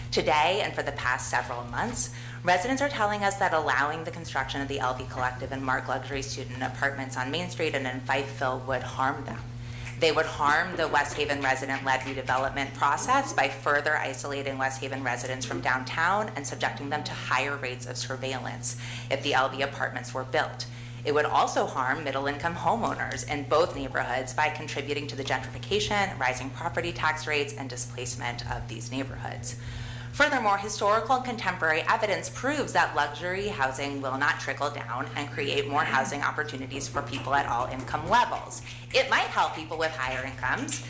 R: Today, and for the past several months, residents are telling us that allowing the construction of the LV Collective and Mark Luxury Student Apartments on Main Street and in Fifeville would harm them. They would harm the West Haven resident-led redevelopment process by further isolating West Haven residents from downtown and subjecting them to higher rates of surveillance if the LV apartments were built. It would also harm middle-income homeowners in both neighborhoods by contributing to the gentrification, rising property tax rates, and displacement of these neighborhoods. Furthermore, historical and contemporary evidence proves that luxury housing will not trickle down and create more housing opportunities for people at all income levels. It might help people with higher incomes.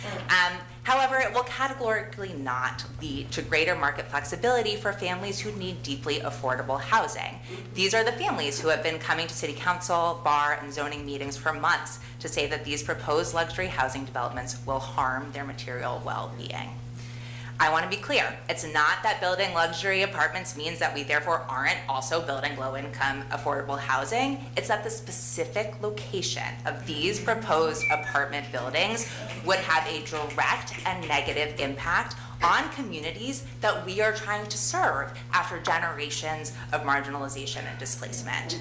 R: However, it will categorically not lead to greater market flexibility for families who need deeply affordable housing. These are the families who have been coming to City Council, bar, and zoning meetings for months to say that these proposed luxury housing developments will harm their material well-being. I want to be clear, it's not that building luxury apartments means that we therefore aren't also building low-income affordable housing. It's that the specific location of these proposed apartment buildings would have a direct and negative impact on communities that we are trying to serve after generations of marginalization and displacement.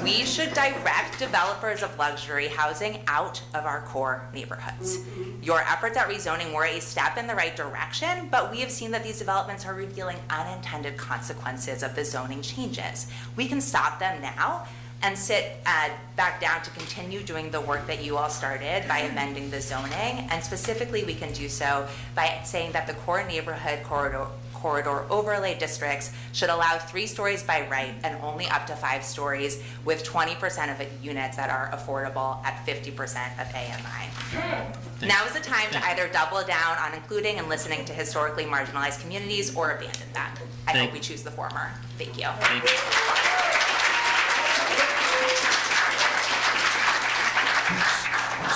R: We should direct developers of luxury housing out of our core neighborhoods. Your efforts at rezoning were a step in the right direction, but we have seen that these developments are revealing unintended consequences of the zoning changes. We can stop them now and sit back down to continue doing the work that you all started by amending the zoning. And specifically, we can do so by saying that the core neighborhood corridor overlay districts should allow 3 stories by right and only up to 5 stories, with 20% of the units that are affordable at 50% of AMI. Now is the time to either double down on including and listening to historically marginalized communities or abandon them. I hope we choose the former. Thank you.
B: Thank you.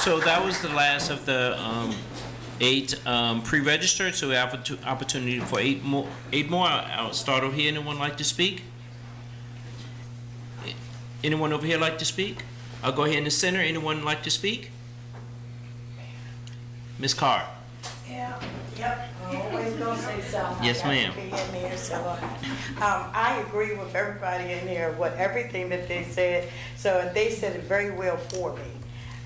B: So that was the last of the 8 pre-registered, so we have an opportunity for 8 more. I'll start over here. Anyone like to speak? Anyone over here like to speak? I'll go here in the center. Anyone like to speak? Ms. Carr.
K: Yeah, yep, I'm always gonna say something.
B: Yes, ma'am.
K: I got to be in there, so, I agree with everybody in here, everything that they said, so they said it very well for me.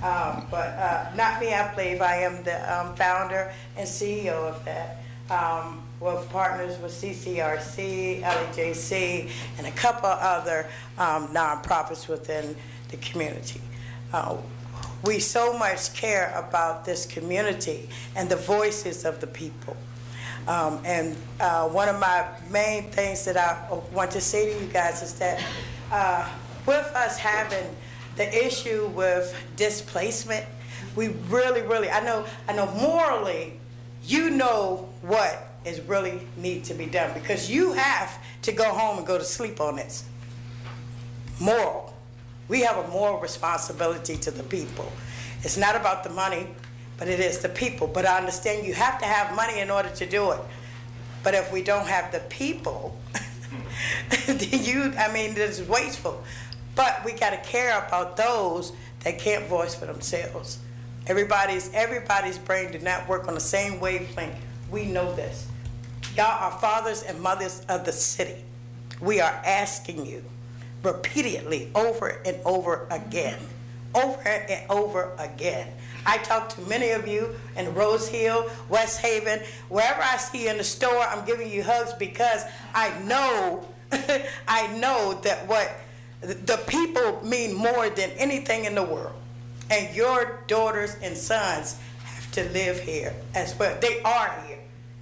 K: But not me, I believe I am the founder and CEO of that, with partners with CCRC, LEJC, and a couple other nonprofits within the community. We so much care about this community and the voices of the people. And one of my main things that I want to say to you guys is that with us having the issue with displacement, we really, I know morally, you know what is really need to be done, because you have to go home and go to sleep on this. Moral. We have a moral responsibility to the people. It's not about the money, but it is the people. But I understand you have to have money in order to do it. But if we don't have the people, this is wasteful. But we got to care about those that can't voice for themselves. Everybody's brain did not work on the same wavelength. We know this. Y'all are fathers and mothers of the city. We are asking you repeatedly over and over again. Over and over again. I talk to many of you in Rose Hill, West Haven, wherever I see you in the store, I'm giving you hugs because I know, I know that what the people mean more than anything in the world. And your daughters and sons have to live here as well. They are here.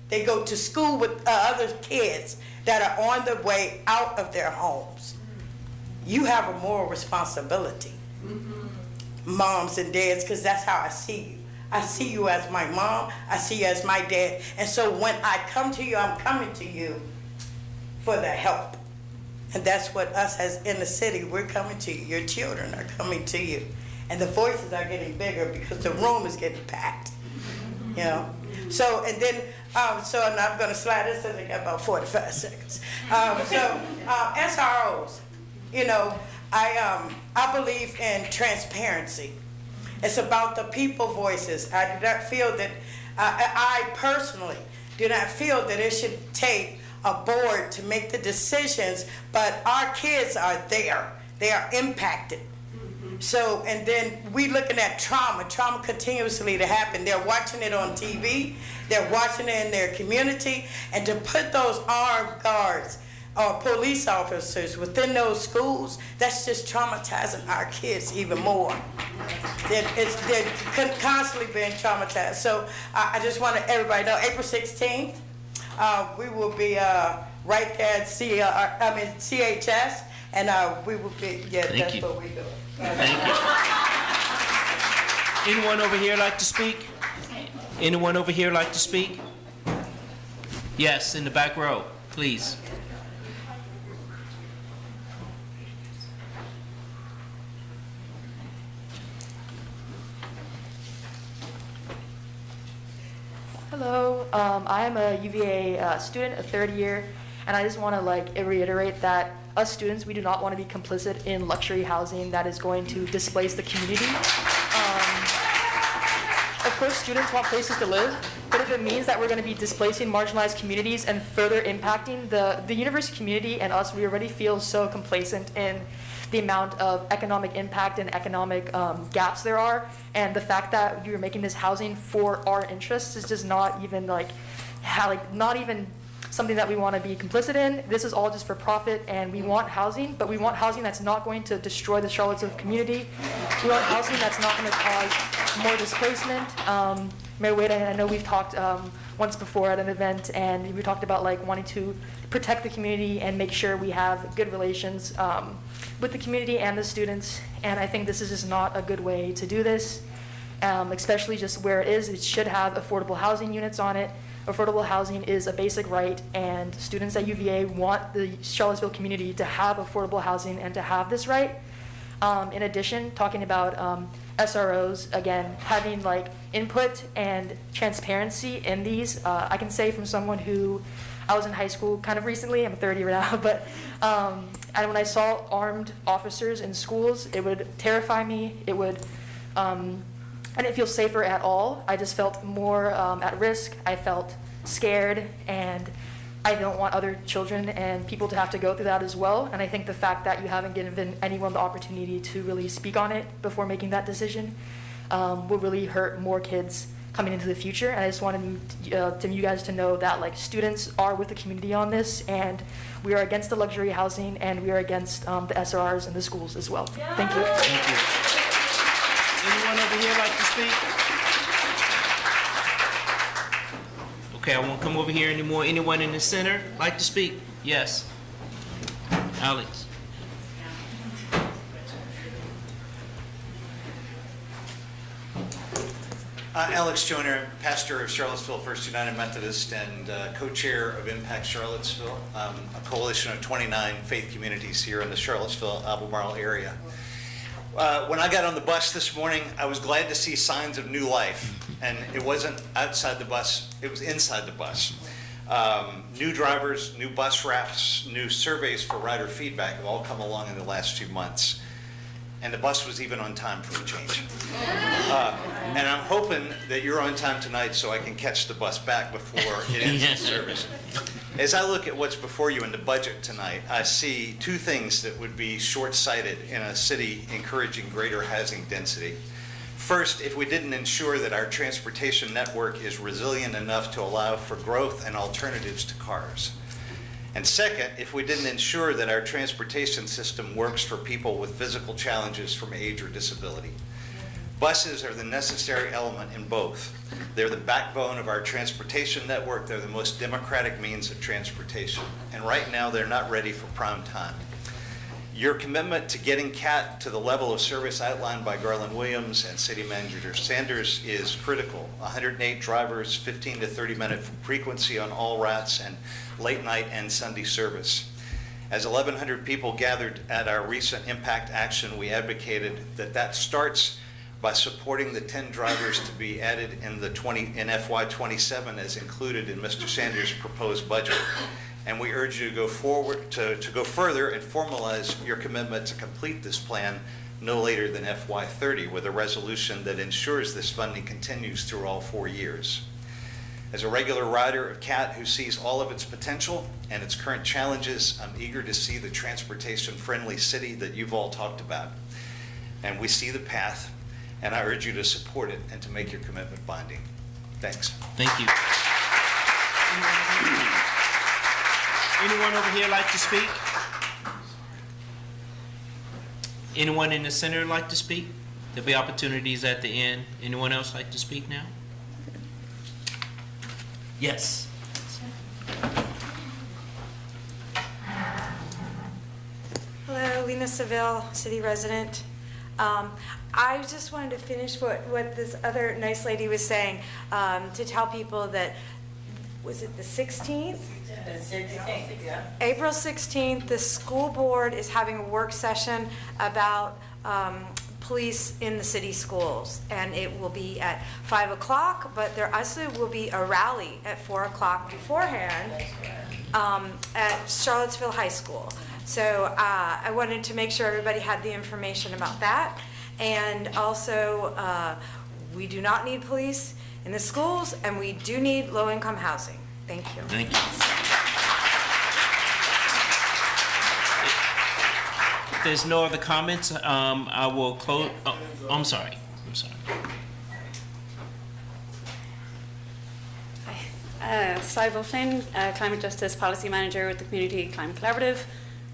K: They go to school with other kids that are on the way out of their homes. You have a moral responsibility, moms and dads, because that's how I see you. I see you as my mom. I see you as my dad. And so when I come to you, I'm coming to you for the help. And that's what us as in the city, we're coming to you. Your children are coming to you. And the voices are getting bigger because the room is getting packed. You know? So, and then, so and I'm going to slide this in, I got about 45 seconds. SROs, you know, I believe in transparency. It's about the people voices. I do not feel that, I personally do not feel that it should take a board to make the decisions, but our kids are there. They are impacted. So, and then we looking at trauma continuously to happen. They're watching it on TV, they're watching it in their community, and to put those armed guards or police officers within those schools, that's just traumatizing our kids even more. They're constantly being traumatized. So I just want everybody to know, April 16th, we will be right there at CHS, and we will be, that's
B: you.
K: what we do.
B: Thank you. Anyone over here like to speak? Anyone over here like to speak? Yes, in the back row, please.
S: Hello, I am a UVA student, a third year, and I just want to reiterate that us students, we do not want to be complicit in luxury housing that is going to displace the community. Of course, students want places to live, but if it means that we're going to be displacing marginalized communities and further impacting the university community and us, we already feel so complacent in the amount of economic impact and economic gaps there are, and the fact that you're making this housing for our interests is just not even not even something that we want to be complicit in. This is all just for profit, and we want housing, but we want housing that's not going to destroy the Charlottesville community. We want housing that's not going to cause more displacement. Mayor Wade, I know we've talked once before at an event, and we talked about wanting to protect the community and make sure we have good relations with the community and the students, and I think this is just not a good way to do this, especially just where it is. It should have affordable housing units on it. Affordable housing is a basic right, and students at UVA want the Charlottesville community to have affordable housing and to have this right. In addition, talking about SROs, again, having input and transparency in these. I can say from someone who, I was in high school kind of recently, I'm a third year now, but and when I saw armed officers in schools, it would terrify me. It would, I didn't feel safer at all. I just felt more at risk. I felt scared, and I don't want other children and people to have to go through that as well. And I think the fact that you haven't given anyone the opportunity to really speak on it before making that decision will really hurt more kids coming into the future. And I just wanted you guys to know that students are with the community on this, and we are against the luxury housing, and we are against the SRRs in the schools as well. Thank you.
B: Thank you. Anyone over here like to speak? Okay, I won't come over here anymore. Anyone in the center like to speak? Yes. Alex.
T: Alex Joyner, pastor of Charlottesville First United Methodist and co-chair of Impact Charlottesville, a coalition of 29 faith communities here in the Charlottesville-Albemarle area. When I got on the bus this morning, I was glad to see signs of new life, and it wasn't outside the bus, it was inside the bus. New drivers, new bus wraps, new surveys for rider feedback have all come along in the last few months. And the bus was even on time for a change. And I'm hoping that you're on time tonight so I can catch the bus back before it ends its service. As I look at what's before you in the budget tonight, I see two things that would be short-sighted in a city encouraging greater housing density. First, if we didn't ensure that our transportation network is resilient enough to allow for growth and alternatives to cars. And second, if we didn't ensure that our transportation system works for people with physical challenges from age or disability. Buses are the necessary element in both. They're the backbone of our transportation network. They're the most democratic means of transportation. And right now, they're not ready for prime time. Your commitment to getting CAT to the level of service outlined by Garland Williams and City Manager Sanders is critical. 108 drivers, 15 to 30 minute frequency on all routes, and late night and Sunday service. As 1,100 people gathered at our recent Impact Action, we advocated that starts by supporting the 10 drivers to be added in FY27 as included in Mr. Sanders' proposed budget. And we urge you to go forward, to go further and formalize your commitment to complete this plan no later than FY30 with a resolution that ensures this funding continues through all 4 years. As a regular rider of CAT who sees all of its potential and its current challenges, I'm eager to see the transportation-friendly city that you've all talked about. And we see the path, and I urge you to support it and to make your commitment binding. Thanks.
B: Thank you. Anyone over here like to speak? Anyone in the center like to speak? There'll be opportunities at the end. Anyone else like to speak now? Yes.
U: Hello, Lena Seville, city resident. I just wanted to finish what this other nice lady was saying, to tell people that, was it the 16th?
Q: The 16th, yeah.
U: April 16th, the school board is having a work session about police in the city schools, and it will be at 5 o'clock, but there also will be a rally at 4 o'clock beforehand at Charlottesville High School. So I wanted to make sure everybody had the information about that. And also, we do not need police in the schools, and we do need low-income housing. Thank you.
B: Thank you. If there's no other comments, I will close. Oh, I'm sorry.
V: Sybil Flynn, Climate Justice Policy Manager with the Community Climate Collaborative.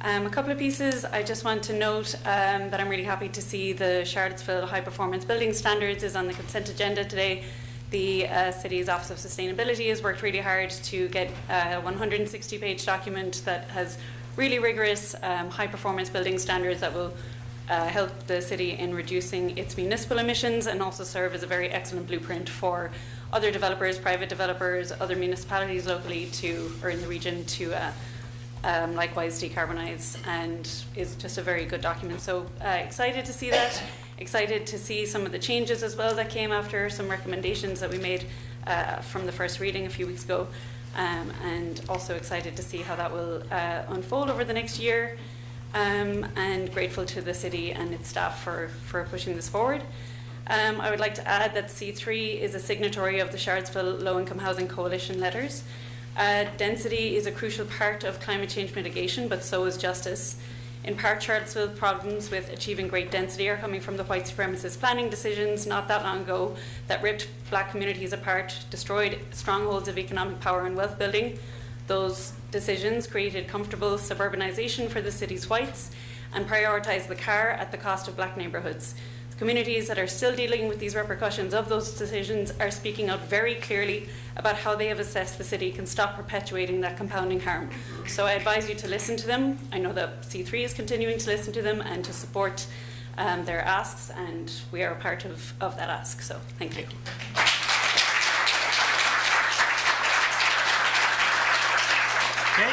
V: A couple of pieces. I just want to note that I'm really happy to see the Charlottesville High Performance Building Standards is on the consent agenda today. The city's Office of Sustainability has worked really hard to get a 160-page document that has really rigorous high-performance building standards that will help the city in reducing its municipal emissions and also serve as a very excellent blueprint for other developers, private developers, other municipalities locally or in the region to likewise decarbonize, and is just a very good document. So excited to see that. Excited to see some of the changes as well that came after some recommendations that we made from the first reading a few weeks ago. And also excited to see how that will unfold over the next year, and grateful to the city and its staff for pushing this forward. I would like to add that C3 is a signatory of the Charlottesville Low Income Housing Coalition letters. Density is a crucial part of climate change mitigation, but so is justice. In part, Charlottesville's problems with achieving great density are coming from the white supremacist planning decisions not that long ago that ripped black communities apart, destroyed strongholds of economic power and wealth building. Those decisions created comfortable suburbanization for the city's whites and prioritized the car at the cost of black neighborhoods. The communities that are still dealing with these repercussions of those decisions are speaking out very clearly about how they have assessed the city can stop perpetuating that compounding harm. So I advise you to listen to them. I know that C3 is continuing to listen to them and to support their asks, and we are a part of that ask. So thank you.
B: Okay.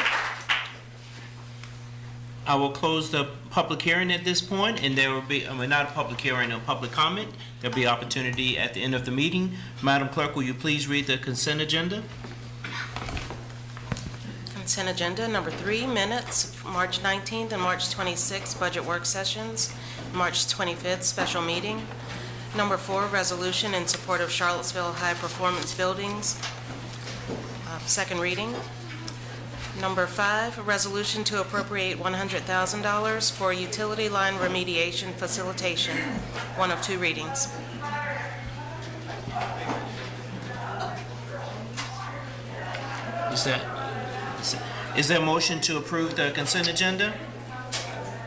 B: I will close the public hearing at this point, and there will be, not a public hearing, a public comment. There'll be opportunity at the end of the meeting. Madam Clerk, will you please read the consent agenda?
W: Consent agenda number 3, minutes, March 19th and March 26th, budget work sessions, March 25th, special meeting. Number 4, resolution in support of Charlottesville High Performance Buildings, second reading. Number 5, a resolution to appropriate $100,000 for utility line remediation facilitation, one of 2 readings.
B: Is there a motion to approve the consent agenda?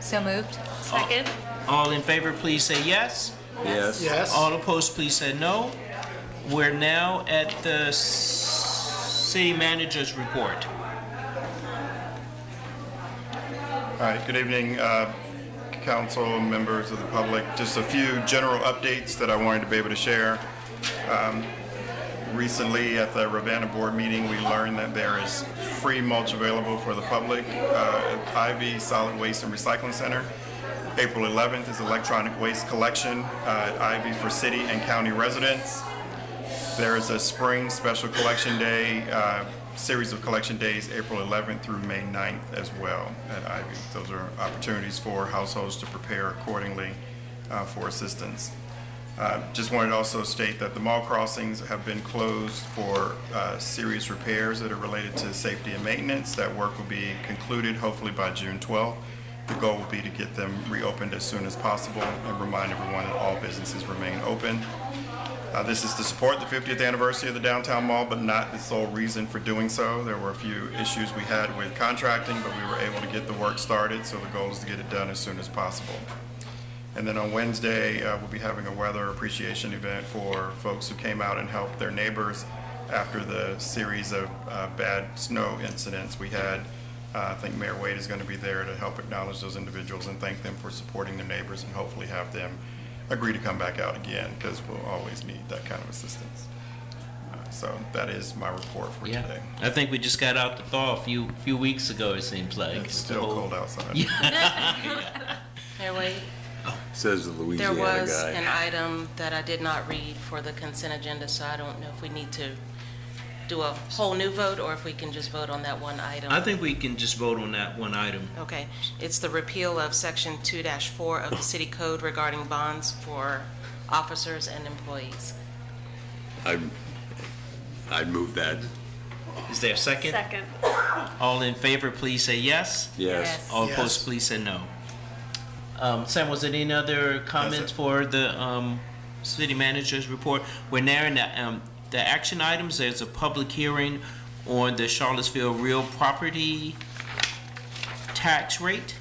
C: So moved.
A: Second.
B: All in favor, please say yes.
E: Yes.
J: Yes.
B: All opposed, please say no. We're now at the city manager's report.
X: All right, good evening, council, members of the public. Just a few general updates that I wanted to be able to share. Recently, at the Ravenna Board meeting, we learned that there is free mulch available for the public at Ivy Solid Waste and Recycling Center. April 11th is electronic waste collection at Ivy for city and county residents. There is a spring special collection day, series of collection days, April 11th through May 9th as well at Ivy. Those are opportunities for households to prepare accordingly for assistance. Just wanted to also state that the mall crossings have been closed for serious repairs that are related to safety and maintenance. That work will be concluded hopefully by June 12th. The goal will be to get them reopened as soon as possible and remind everyone that all businesses remain open. This is to support the 50th anniversary of the downtown mall, but not the sole reason for doing so. There were a few issues we had with contracting, but we were able to get the work started, so the goal is to get it done as soon as possible. And then on Wednesday, we'll be having a weather appreciation event for folks who came out and helped their neighbors after the series of bad snow incidents we had. I think Mayor Wade is going to be there to help acknowledge those individuals and thank them for supporting their neighbors and hopefully have them agree to come back out again, because we'll always need that kind of assistance. So that is my report for today.
B: I think we just got out the thaw a few weeks ago, it seems like.
X: It's still cold outside.
W: Mayor Wade?
E: Says the Louisiana
W: There was
E: guy.
W: an item that I did not read for the consent agenda, so I don't know if we need to do a whole new vote or if we can just vote on that one item.
B: I think we can just vote on that one item.
W: Okay. It's the repeal of Section 2-4 of the City Code regarding bonds for officers and employees.
E: I'd move that.
B: Is there a second?
A: Second.
B: All in favor, please say yes.
E: Yes.
B: All
J: Yes.
B: opposed, please say no. Sam, was there any other comments for the city manager's report? We're now in the action items. There's a public hearing on the Charlottesville real property tax rate.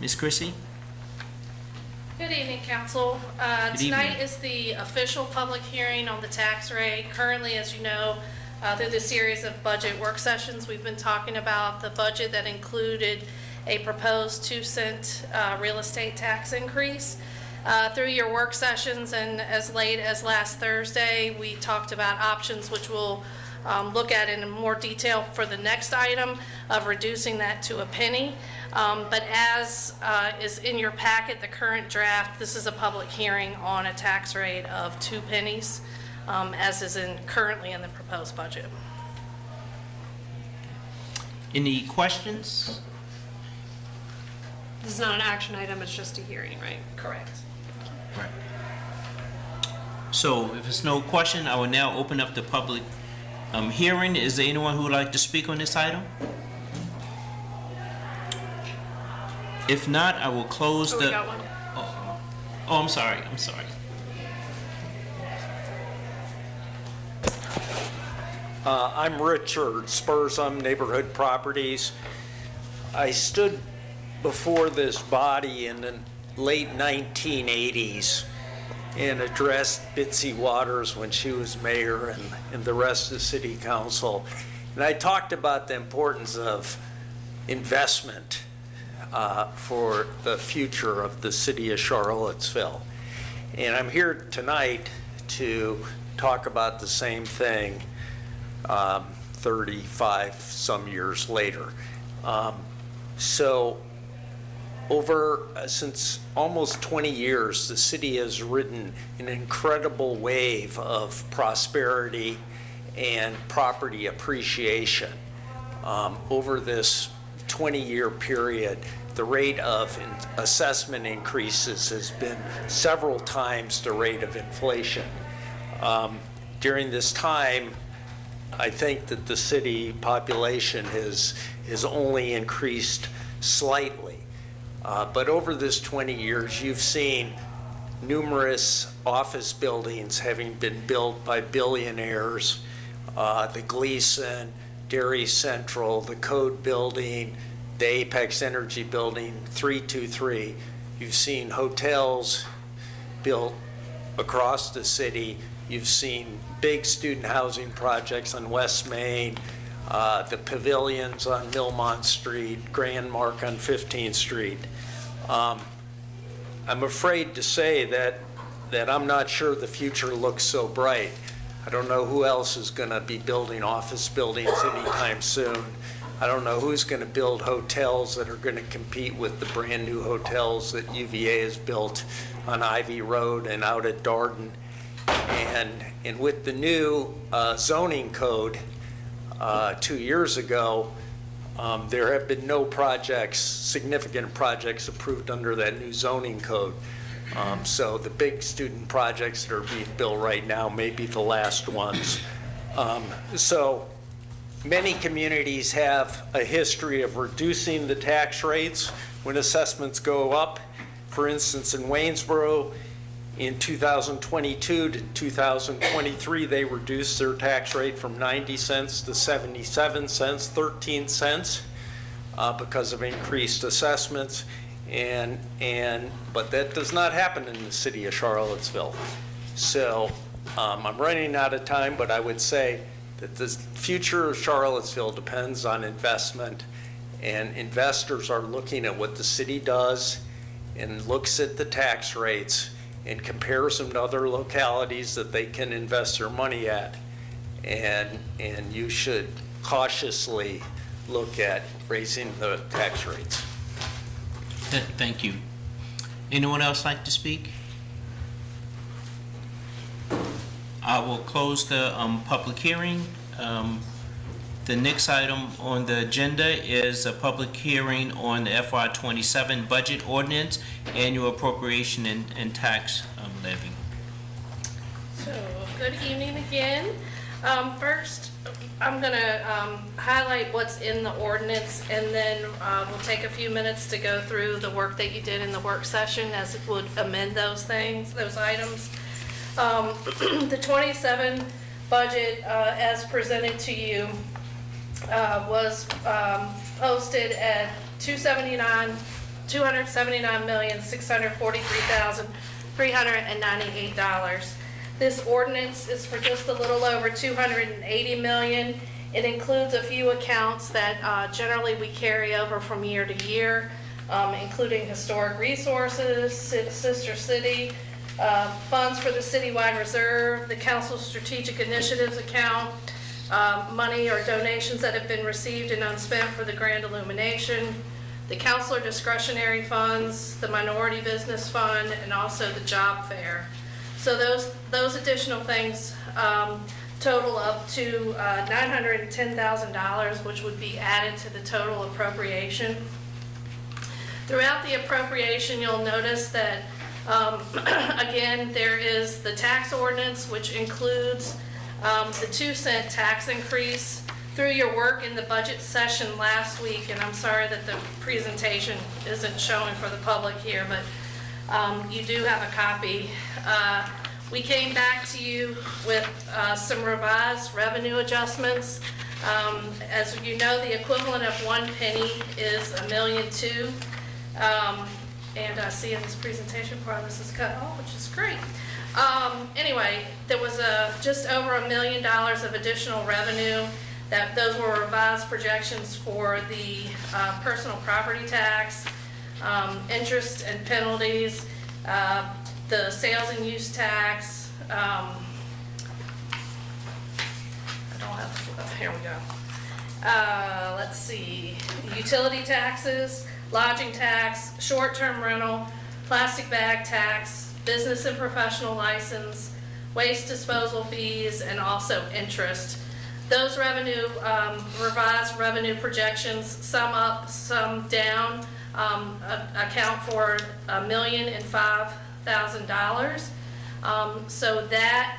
B: Ms. Chrissy?
D: Good evening, Council.
B: Good
D: Tonight
B: evening.
D: is the official public hearing on the tax rate. Currently, as you know, through the series of budget work sessions, we've been talking about the budget that included a proposed 2-cent real estate tax increase. Through your work sessions and as late as last Thursday, we talked about options which we'll look at in more detail for the next item of reducing that to a penny. But as is in your packet, the current draft, this is a public hearing on a tax rate of 2 pennies, as is currently in the proposed budget.
B: Any questions?
A: This is not an action item, it's just a hearing, right?
D: Correct.
B: Right. So if there's no question, I will now open up the public hearing. Is there anyone who would like to speak on this item? If not, I will close
A: We
B: the...
A: got one.
B: Oh, I'm sorry.
F: I'm Richard Spursum, Neighborhood Properties. I stood before this body in the late 1980s and addressed Bitsy Waters when she was mayor and the rest of the city council. And I talked about the importance of investment for the future of the city of Charlottesville. And I'm here tonight to talk about the same thing 35 some years later. Since almost 20 years, the city has ridden an incredible wave of prosperity and property appreciation. Over this 20-year period, the rate of assessment increases has been several times the rate of inflation. During this time, I think that the city population has only increased slightly. But over this 20 years, you've seen numerous office buildings having been built by billionaires, the Gleason, Dairy Central, the Code Building, the Apex Energy Building, 323. You've seen hotels built across the city. You've seen big student housing projects on West Main, the pavilions on Millmont Street, Grand Mark on 15th Street. I'm afraid to say that I'm not sure the future looks so bright. I don't know who else is going to be building office buildings anytime soon. I don't know who's going to build hotels that are going to compete with the brand-new hotels that UVA has built on Ivy Road and out at Darden. And with the new zoning code 2 years ago, there have been no projects, significant projects approved under that new zoning code. So the big student projects that are being built right now may be the last ones. So many communities have a history of reducing the tax rates when assessments go up. For instance, in Waynesboro, in 2022 to 2023, they reduced their tax rate from 90 cents to 77 cents, 13 cents, because of increased assessments. But that does not happen in the city of Charlottesville. So I'm running out of time, but I would say that the future of Charlottesville depends on investment, and investors are looking at what the city does and looks at the tax rates and compares them to other localities that they can invest their money at. And you should cautiously look at raising the tax rates.
B: Thank you. Anyone else like to speak? I will close the public hearing. The next item on the agenda is a public hearing on the FY27 budget ordinance, annual appropriation and tax levy.
D: So, good evening again. First, I'm going to highlight what's in the ordinance, and then we'll take a few minutes to go through the work that you did in the work session as it would amend those things, those items. The 27 budget, as presented to you, was posted at $279,643,398. This ordinance is for just a little over $280 million. It includes a few accounts that generally we carry over from year to year, including historic resources, sister city, funds for the citywide reserve, the council's strategic initiatives account, money or donations that have been received and unspent for the grand illumination, the councilor discretionary funds, the minority business fund, and also the job fair. So those additional things total up to $910,000, which would be added to the total appropriation. Throughout the appropriation, you'll notice that, again, there is the tax ordinance, which includes the 2-cent tax increase. Through your work in the budget session last week, and I'm sorry that the presentation isn't showing for the public here, but you do have a copy. We came back to you with some revised revenue adjustments. As you know, the equivalent of 1 penny is $1.2 million. And I see in this presentation part of this is cut off, which is great. Anyway, there was just over $1 million of additional revenue. Those were revised projections for the personal property tax, interest and penalties, the sales and use tax. I don't have, here we go. Let's see, utility taxes, lodging tax, short-term rental, plastic bag tax, business and professional license, waste disposal fees, and also interest. Those revenue, revised revenue projections, some up, some down, account for $1,005,000. So that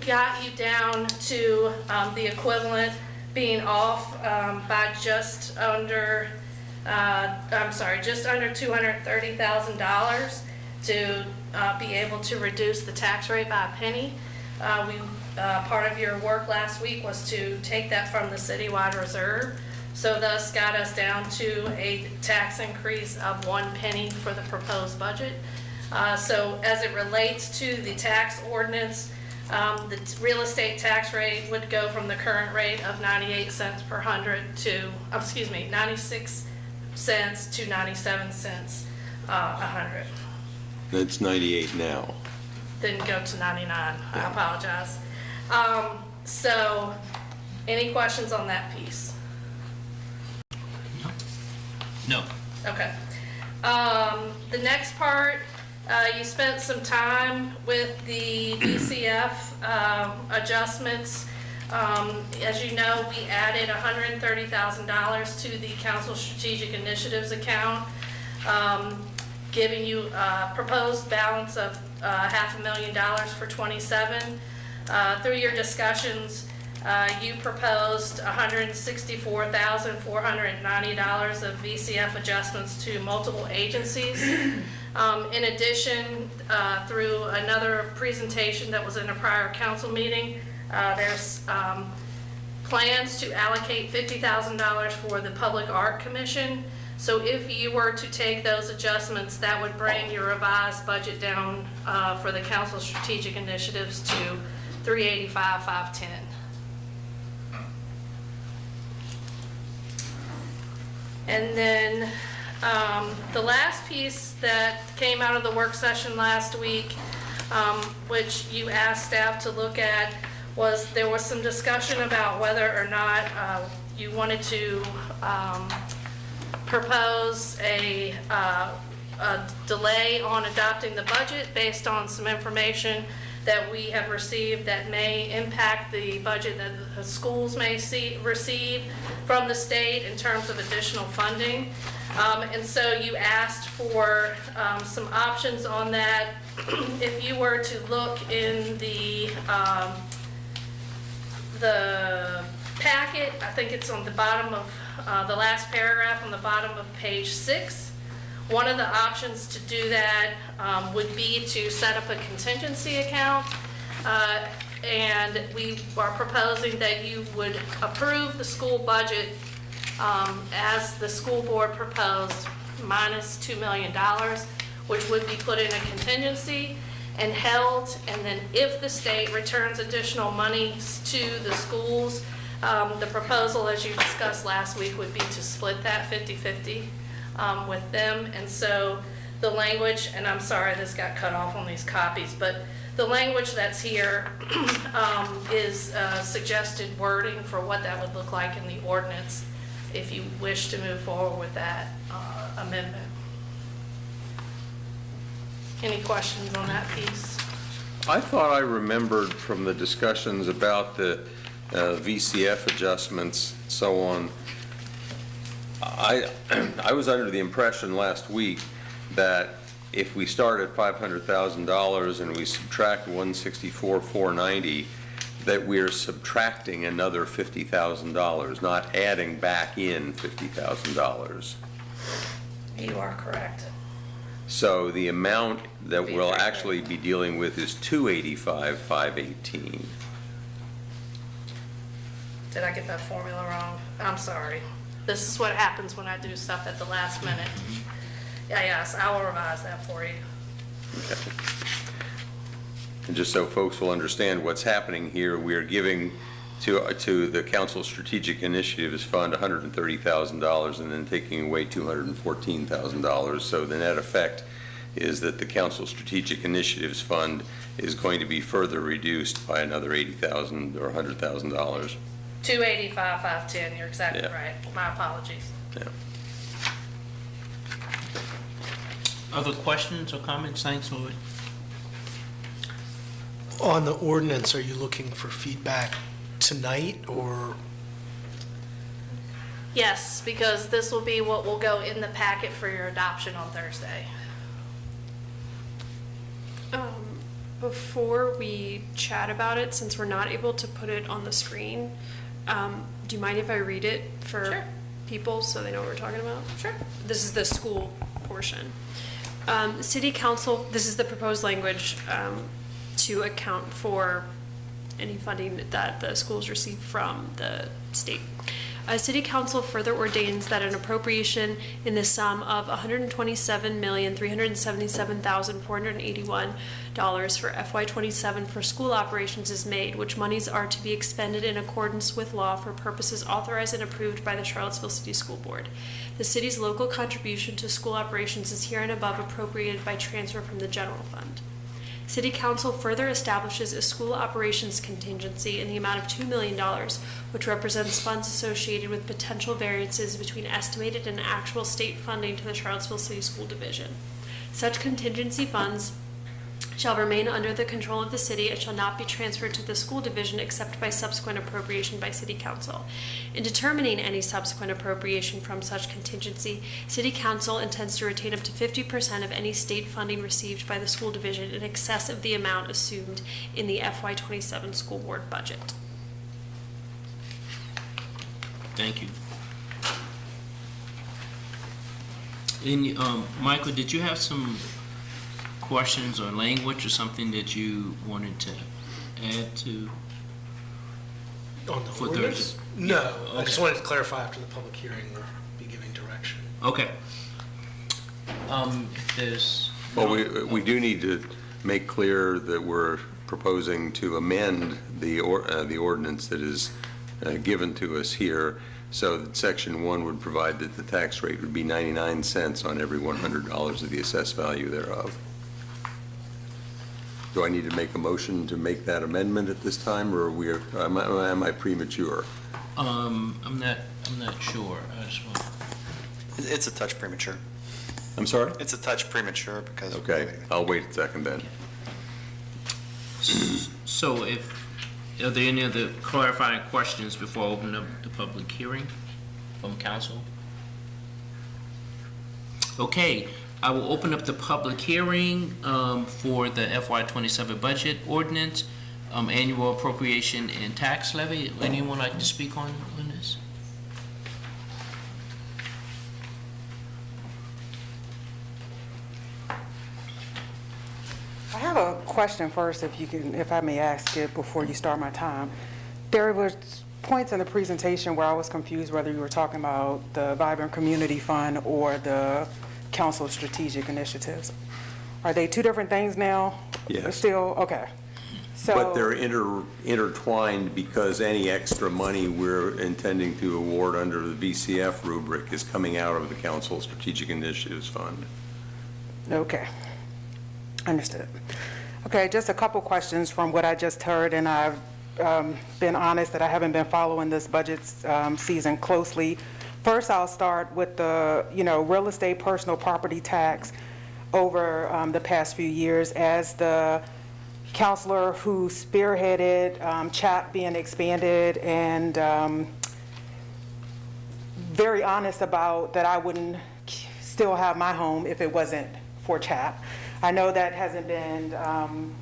D: got you down to the equivalent being off by just under $230,000 to be able to reduce the tax rate by a penny. Part of your work last week was to take that from the citywide reserve, so thus got us down to a tax increase of 1 penny for the proposed budget. So as it relates to the tax ordinance, the real estate tax rate would go from the current rate of 98 cents per hundred to, 96 cents to 97 cents a hundred.
E: That's 98 now.
D: Then go to 99, I apologize. So, any questions on that piece?
B: No.
D: Okay. The next part, you spent some time with the DCF adjustments. As you know, we added $130,000 to the council strategic initiatives account, giving you a proposed balance of $500,000 for 27. Through your discussions, you proposed $164,490 of VCF adjustments to multiple agencies. In addition, through another presentation that was in a prior council meeting, there's plans to allocate $50,000 for the Public Art Commission. So if you were to take those adjustments, that would bring your revised budget down for the council strategic initiatives to $385,510. And then the last piece that came out of the work session last week, which you asked staff to look at, was there was some discussion about whether or not you wanted to propose a delay on adopting the budget based on some information that we have received that may impact the budget that the schools may receive from the state in terms of additional funding. And so you asked for some options on that. If you were to look in the packet, I think it's on the bottom of the last paragraph on the bottom of page 6. One of the options to do that would be to set up a contingency account, and we are proposing that you would approve the school budget as the school board proposed, minus $2 million, which would be put in a contingency and held, and then if the state returns additional monies to the schools, the proposal, as you discussed last week, would be to split that 50-50 with them. And so the language, and I'm sorry this got cut off on these copies, but the language that's here is suggested wording for what that would look like in the ordinance if you wish to move forward with that amendment. Any questions on that piece?
E: I thought I remembered from the discussions about the VCF adjustments, so on. I was under the impression last week that if we start at $500,000 and we subtract $164,490, that we're subtracting another $50,000, not adding back in $50,000.
D: You are correct.
E: So the amount that we'll actually be dealing with is $285,518.
D: Did I get that formula wrong? I'm sorry. This is what happens when I do stuff at the last minute. Yeah, yes, I will revise that for you.
E: Okay. And just so folks will understand what's happening here, we are giving to the Council Strategic Initiatives Fund $130,000 and then taking away $214,000. So the net effect is that the Council Strategic Initiatives Fund is going to be further reduced by another $80,000 or $100,000.
D: $285,510, you're exactly
E: Yeah.
D: right. My apologies.
E: Yeah.
B: Other questions or comments? Thanks, Lloyd.
J: On the ordinance, are you looking for feedback tonight, or?
D: Yes, because this will be what will go in the packet for your adoption on Thursday.
A: Before we chat about it, since we're not able to put it on the screen, do you mind if I read it for people so they know what we're talking about?
D: Sure.
A: This is the school portion. City Council, this is the proposed language to account for any funding that the schools receive from the state. City Council further ordains that an appropriation in the sum of $127,377,481 for FY27 for school operations is made, which monies are to be expended in accordance with law for purposes authorized and approved by the Charlottesville City School Board. The city's local contribution to school operations is here and above appropriated by transfer from the general fund. City Council further establishes a school operations contingency in the amount of $2 million, which represents funds associated with potential variances between estimated and actual state funding to the Charlottesville City School Division. Such contingency funds shall remain under the control of the city and shall not be transferred to the school division except by subsequent appropriation by City Council. In determining any subsequent appropriation from such contingency, City Council intends to retain up to 50% of any state funding received by the school division in excess of the amount assumed in the FY27 school board budget.
B: Thank you. And, Michael, did you have some questions or language or something that you wanted to add to?
J: On the
B: for
J: ordinance?
B: Thursday?
J: No,
B: Yeah,
J: I just
B: okay.
J: wanted to clarify after the public hearing, we'll be giving direction.
B: Okay. If there's.
E: Well, we do need to make clear that we're proposing to amend the ordinance that is given to us here, so that Section 1 would provide that the tax rate would be 99 cents on every $100 of the assessed value thereof. Do I need to make a motion to make that amendment at this time, or am I premature?
B: I'm not sure. I just want.
G: It's a touch premature.
E: I'm sorry?
G: It's a touch premature because.
E: Okay, I'll wait a second then.
B: So are there any other clarifying questions before I open up the public hearing from council? Okay, I will open up the public hearing for the FY27 budget ordinance, annual appropriation and tax levy. Anyone like to speak on this?
O: I have a question first, if I may ask it before you start my time. There was points in the presentation where I was confused whether you were talking about the Vibrant Community Fund or the Council Strategic Initiatives. Are they two different things now?
E: Yes.
O: Still, okay. So,
E: But they're intertwined because any extra money we're intending to award under the VCF rubric is coming out of the Council Strategic Initiatives Fund.
O: okay. Understood. Okay, just a couple questions from what I just heard, and I've been honest that I haven't been following this budget season closely. First, I'll start with the, real estate personal property tax over the past few years. As the counselor who spearheaded CHAP being expanded and very honest about that I wouldn't still have my home if it wasn't for CHAP. I know that hasn't been,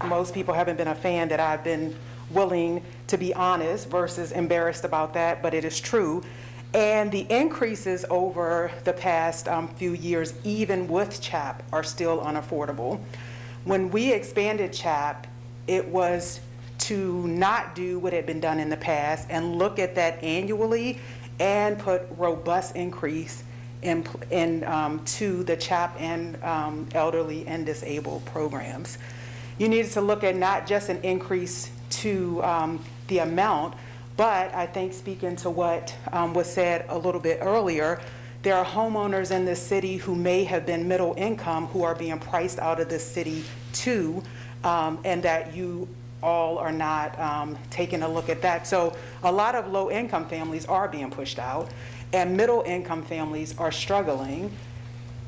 O: most people haven't been a fan that I've been willing to be honest versus embarrassed about that, but it is true. And the increases over the past few years, even with CHAP, are still unaffordable. When we expanded CHAP, it was to not do what had been done in the past and look at that annually and put robust increase to the CHAP and elderly and disabled programs. You needed to look at not just an increase to the amount, but I think speaking to what was said a little bit earlier, there are homeowners in this city who may have been middle income who are being priced out of this city too, and that you all are not taking a look at that. So a lot of low income families are being pushed out, and middle income families are struggling.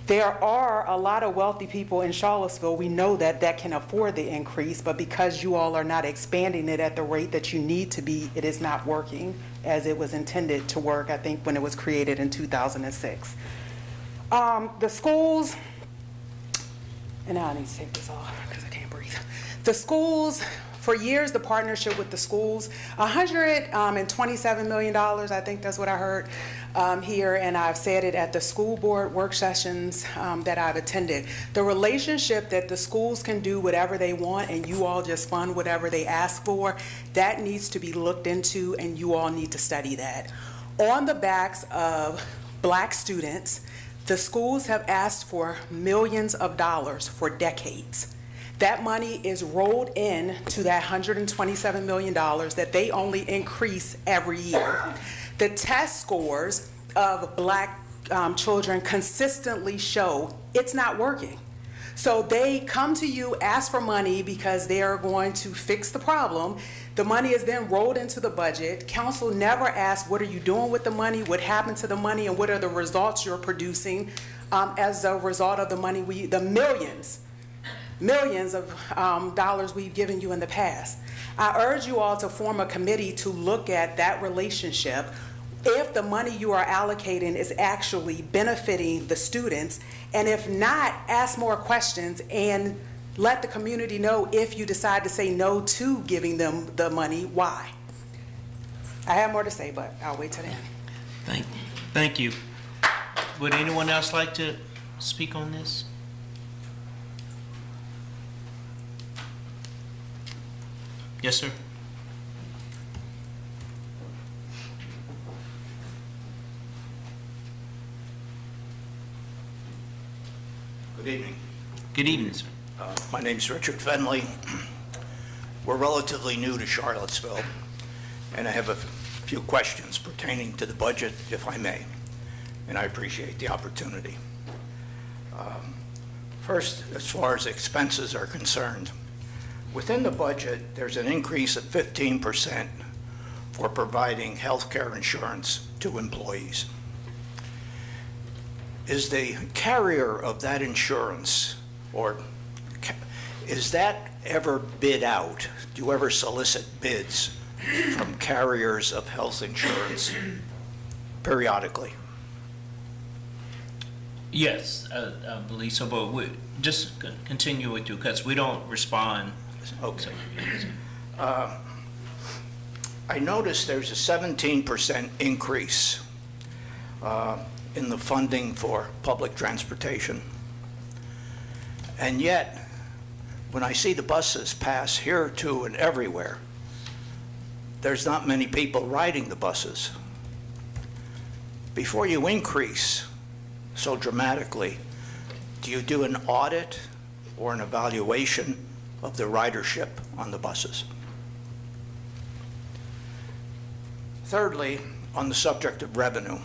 O: There are a lot of wealthy people in Charlottesville, we know that can afford the increase, but because you all are not expanding it at the rate that you need to be, it is not working as it was intended to work, I think, when it was created in 2006. The schools, and now I need to take this off because I can't breathe. The schools, for years, the partnership with the schools, $127 million, I think that's what I heard here, and I've said it at the school board work sessions that I've attended. The relationship that the schools can do whatever they want and you all just fund whatever they ask for, that needs to be looked into, and you all need to study that. On the backs of Black students, the schools have asked for millions of dollars for decades. That money is rolled in to that $127 million that they only increase every year. The test scores of Black children consistently show it's not working. So they come to you, ask for money because they are going to fix the problem. The money is then rolled into the budget. Council never asks, what are you doing with the money? What happened to the money? And what are the results you're producing as a result of the money, the millions of dollars we've given you in the past? I urge you all to form a committee to look at that relationship. If the money you are allocating is actually benefiting the students, and if not, ask more questions and let the community know if you decide to say no to giving them the money, why. I have more to say, but I'll wait till then.
B: Thank you. Would anyone else like to speak on this? Yes, sir.
H: Good evening.
B: Good evening, sir.
H: My name's Richard Fenley. We're relatively new to Charlottesville, and I have a few questions pertaining to the budget, if I may, and I appreciate the opportunity. First, as far as expenses are concerned, within the budget, there's an increase of 15% for providing health care insurance to employees. Is the carrier of that insurance, or is that ever bid out? Do you ever solicit bids from carriers of health insurance periodically?
B: Yes, I believe so, but we just continue with you because we don't respond.
H: Okay. I noticed there's a 17% increase in the funding for public transportation. And yet, when I see the buses pass here, too, and everywhere, there's not many people riding the buses. Before you increase so dramatically, do you do an audit or an evaluation of the ridership on the buses? Thirdly, on the subject of revenue.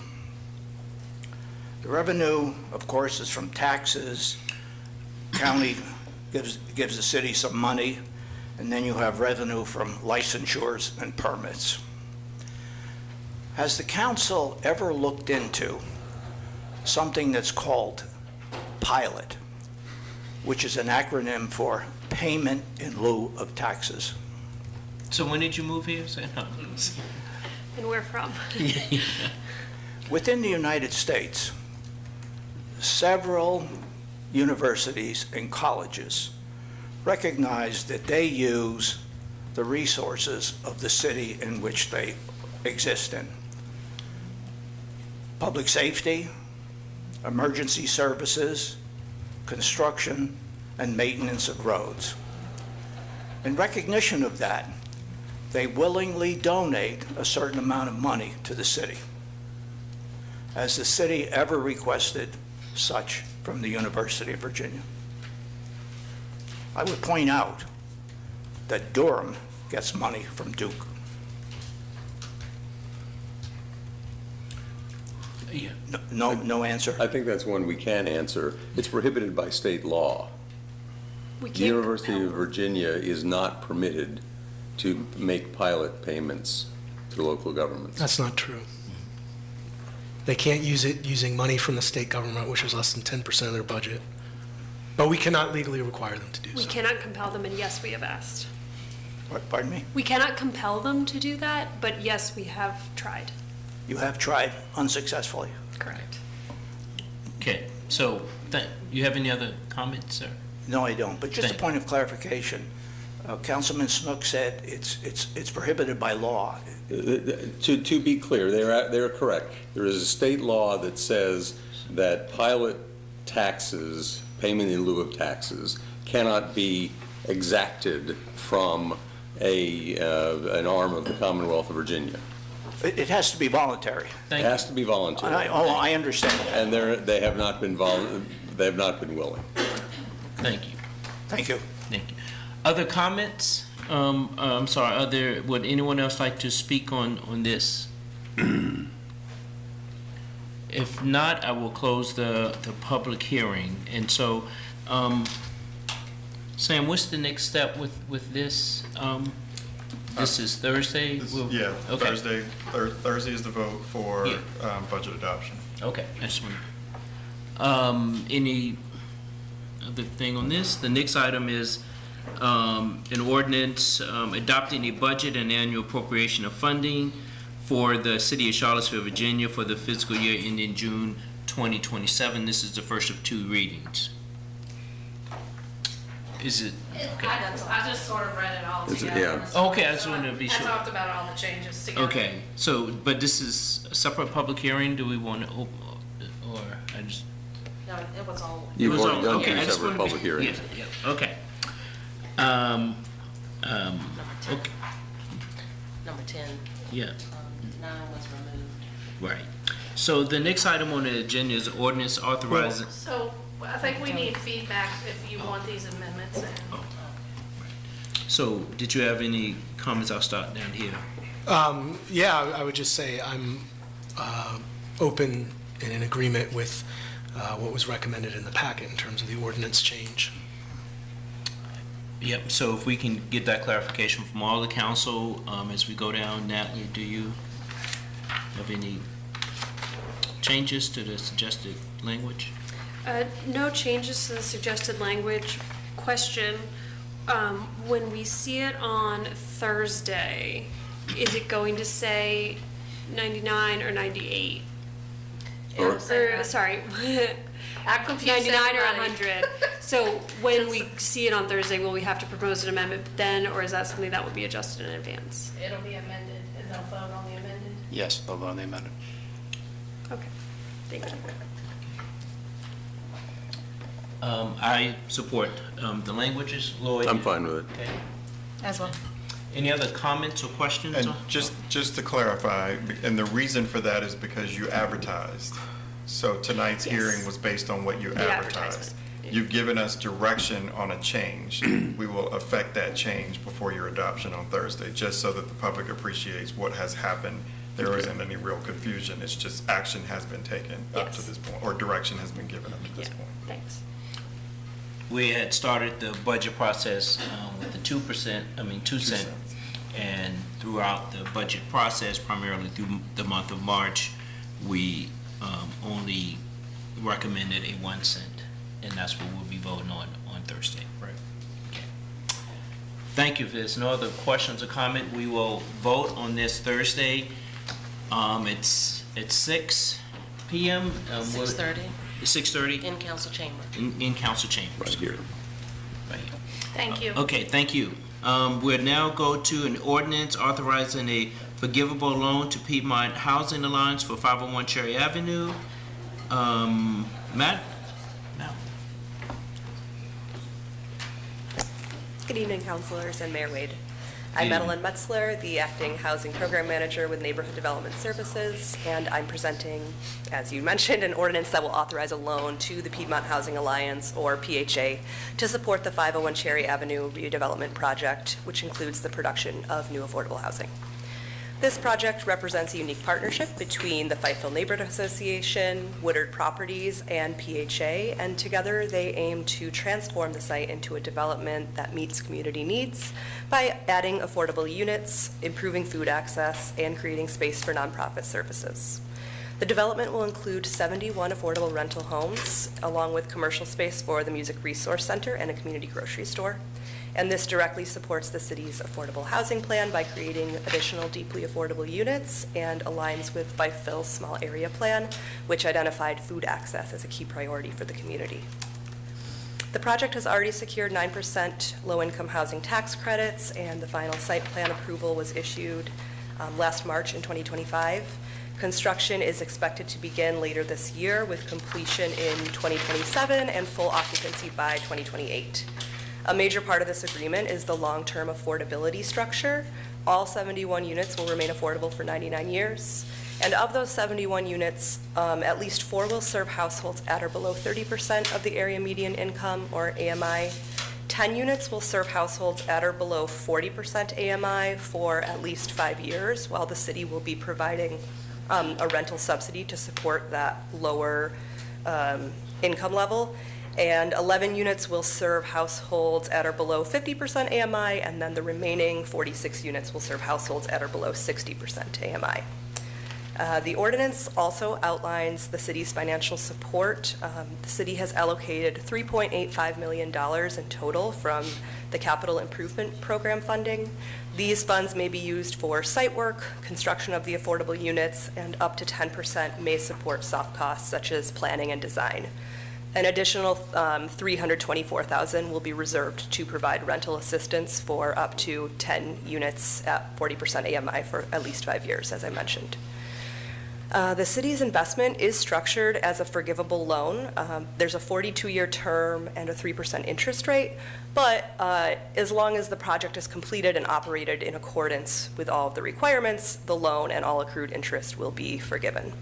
H: The revenue, of course, is from taxes. County gives the city some money, and then you have revenue from licensures and permits. Has the council ever looked into something that's called PILOT, which is an acronym for Payment in Lieu of Taxes?
B: So when did you move here?
A: And where from?
H: Within the United States, several universities and colleges recognize that they use the resources of the city in which they exist in. Public safety, emergency services, construction, and maintenance of roads. In recognition of that, they willingly donate a certain amount of money to the city. Has the city ever requested such from the University of Virginia? I would point out that Durham gets money from Duke.
B: Yeah.
H: No answer?
E: I think that's one we can answer. It's prohibited by state law.
A: We
E: The
A: can't
E: University
A: compel
E: of Virginia is not permitted to make pilot payments to local governments.
J: That's not true. They can't use it using money from the state government, which is less than 10% of their budget. But we cannot legally require them to do
A: We
J: so.
A: cannot compel them, and yes, we have asked.
H: Pardon me?
A: We cannot compel them to do that, but yes, we have tried.
H: You have tried unsuccessfully.
A: Correct.
B: Okay, so you have any other comments, sir?
H: No, I don't. But just a
B: Thank-
H: point of clarification. Councilman Snook said it's prohibited by law.
E: To be clear, they're correct. There is a state law that says that pilot taxes, payment in lieu of taxes, cannot be exacted from an arm of the Commonwealth of Virginia.
H: It has to be voluntary.
E: It has to be voluntary.
H: I understand that.
E: And they have not been willing.
B: Thank you.
H: Thank you.
B: Thank you. Other comments? I'm sorry, would anyone else like to speak on this? If not, I will close the public hearing. And so Sam, what's the next step with this? This is Thursday?
X: Yeah,
B: Okay.
X: Thursday is the vote for
B: Yeah.
X: budget adoption.
B: Okay, I just want any other thing on this? The next item is an ordinance adopting a budget and annual appropriation of funding for the city of Charlottesville, Virginia for the fiscal year ending June 2027. This is the first of 2 readings. Is it? Okay.
D: I just sort of read it all
E: Is it-
D: together.
E: yeah.
D: So
B: Okay, I just wanted to be sure.
D: I talked about all the changes together.
B: Okay, so, but this is a separate public hearing, do we want to, or I just?
D: No, it was all.
E: You've
B: It was
E: already
B: all-
E: done
B: okay, I
E: 2
B: just
E: separate
B: wanted to be-
E: public hearings.
B: Yeah, yeah, okay. Okay,
W: Number 10,
B: yeah,
W: 9 was removed.
B: right. So the next item on the agenda is ordinance authorizing,
D: So I think we need feedback if you want these amendments in.
B: so did you have any comments? I'll start down here.
J: Yeah, I would just say I'm open and in agreement with what was recommended in the packet in terms of the ordinance change.
B: Yep, so if we can get that clarification from all the council, as we go down, Natalie, do you have any changes to the suggested language?
A: No changes to the suggested language. Question, when we see it on Thursday, is it going to say 99 or 98?
D: It'll say
A: Or, sorry,
D: I'm confused.
A: 99 or
D: everybody.
A: 100. So when we see it on Thursday, will we have to propose an amendment then, or is that something that will be adjusted in advance?
D: It'll be amended, and they'll vote on the amended.
G: Yes, they'll vote on the amendment.
A: Okay, thank you.
B: I support the languages. Lloyd?
E: I'm fine with it.
B: Okay.
C: As well.
B: Any other comments or questions?
X: And just to clarify, and the reason for that is because you advertised. So tonight's
A: Yes.
X: hearing was based on what you
A: The
X: advertised.
A: advertisement.
X: You've given us direction on a change. We will affect that change before your adoption on Thursday, just so that the public appreciates what has happened. There isn't any real confusion. It's just action has been taken up to
A: Yes.
X: this point, or direction has been given up to this
A: Yeah,
X: point.
A: thanks.
B: We had started the budget process with the 2 cent. And throughout the budget process, primarily through the month of March, we only recommended a 1 cent. And that's what we'll be voting on Thursday.
X: Right.
B: Thank you. If there's no other questions or comment, we will vote on this Thursday. It's at 6 p.m.
W: 6:30
B: 6:30
W: in council chamber.
B: in council chambers.
E: Right here.
B: Right.
D: Thank you.
B: Okay, thank you. We'll now go to an ordinance authorizing a forgivable loan to Piedmont Housing Alliance for 501 Cherry Avenue. Matt? No.
I: Good evening, councilors and Mayor Wade. I'm
B: Good evening.
I: Madeline Metzler, the Acting Housing Program Manager with Neighborhood Development Services, and I'm presenting, as you mentioned, an ordinance that will authorize a loan to the Piedmont Housing Alliance, or PHA, to support the 501 Cherry Avenue redevelopment project, which includes the production of new affordable housing. This project represents a unique partnership between the Fifeville Neighborhood Association, Woodard Properties, and PHA, and together they aim to transform the site into a development that meets community needs by adding affordable units, improving food access, and creating space for nonprofit services. The development will include 71 affordable rental homes, along with commercial space for the Music Resource Center and a community grocery store. And this directly supports the city's affordable housing plan by creating additional deeply affordable units and aligns with Fifeville's small area plan, which identified food access as a key priority for the community. The project has already secured 9% low-income housing tax credits, and the final site plan approval was issued last March in 2025. Construction is expected to begin later this year with completion in 2027 and full occupancy by 2028. A major part of this agreement is the long-term affordability structure. All 71 units will remain affordable for 99 years. And of those 71 units, at least 4 will serve households at or below 30% of the area median income, or AMI. 10 units will serve households at or below 40% AMI for at least 5 years, while the city will be providing a rental subsidy to support that lower income level. and 11 units will serve households at or below 50% AMI, and then the remaining 46 units will serve households at or below 60% AMI. The ordinance also outlines the city's financial support. The city has allocated $3.85 million in total from the Capital Improvement Program funding. These funds may be used for site work, construction of the affordable units, and up to 10% may support soft costs such as planning and design. An additional $324,000 will be reserved to provide rental assistance for up to 10 units at 40% AMI for at least 5 years, as I mentioned. The city's investment is structured as a forgivable loan. There's a 42-year term and a 3% interest rate, but as long as the project is completed and operated in accordance with all of the requirements, the loan and all accrued interest will be forgiven.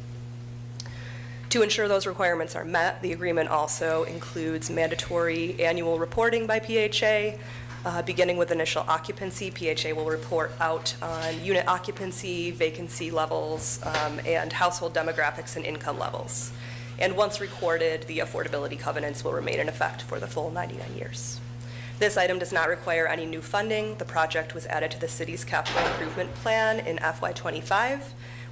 I: To ensure those requirements are met, the agreement also includes mandatory annual reporting by PHA. Beginning with initial occupancy, PHA will report out on unit occupancy, vacancy levels, and household demographics and income levels. And once recorded, the affordability covenants will remain in effect for the full 99 years. This item does not require any new funding. The project was added to the city's capital improvement plan in FY25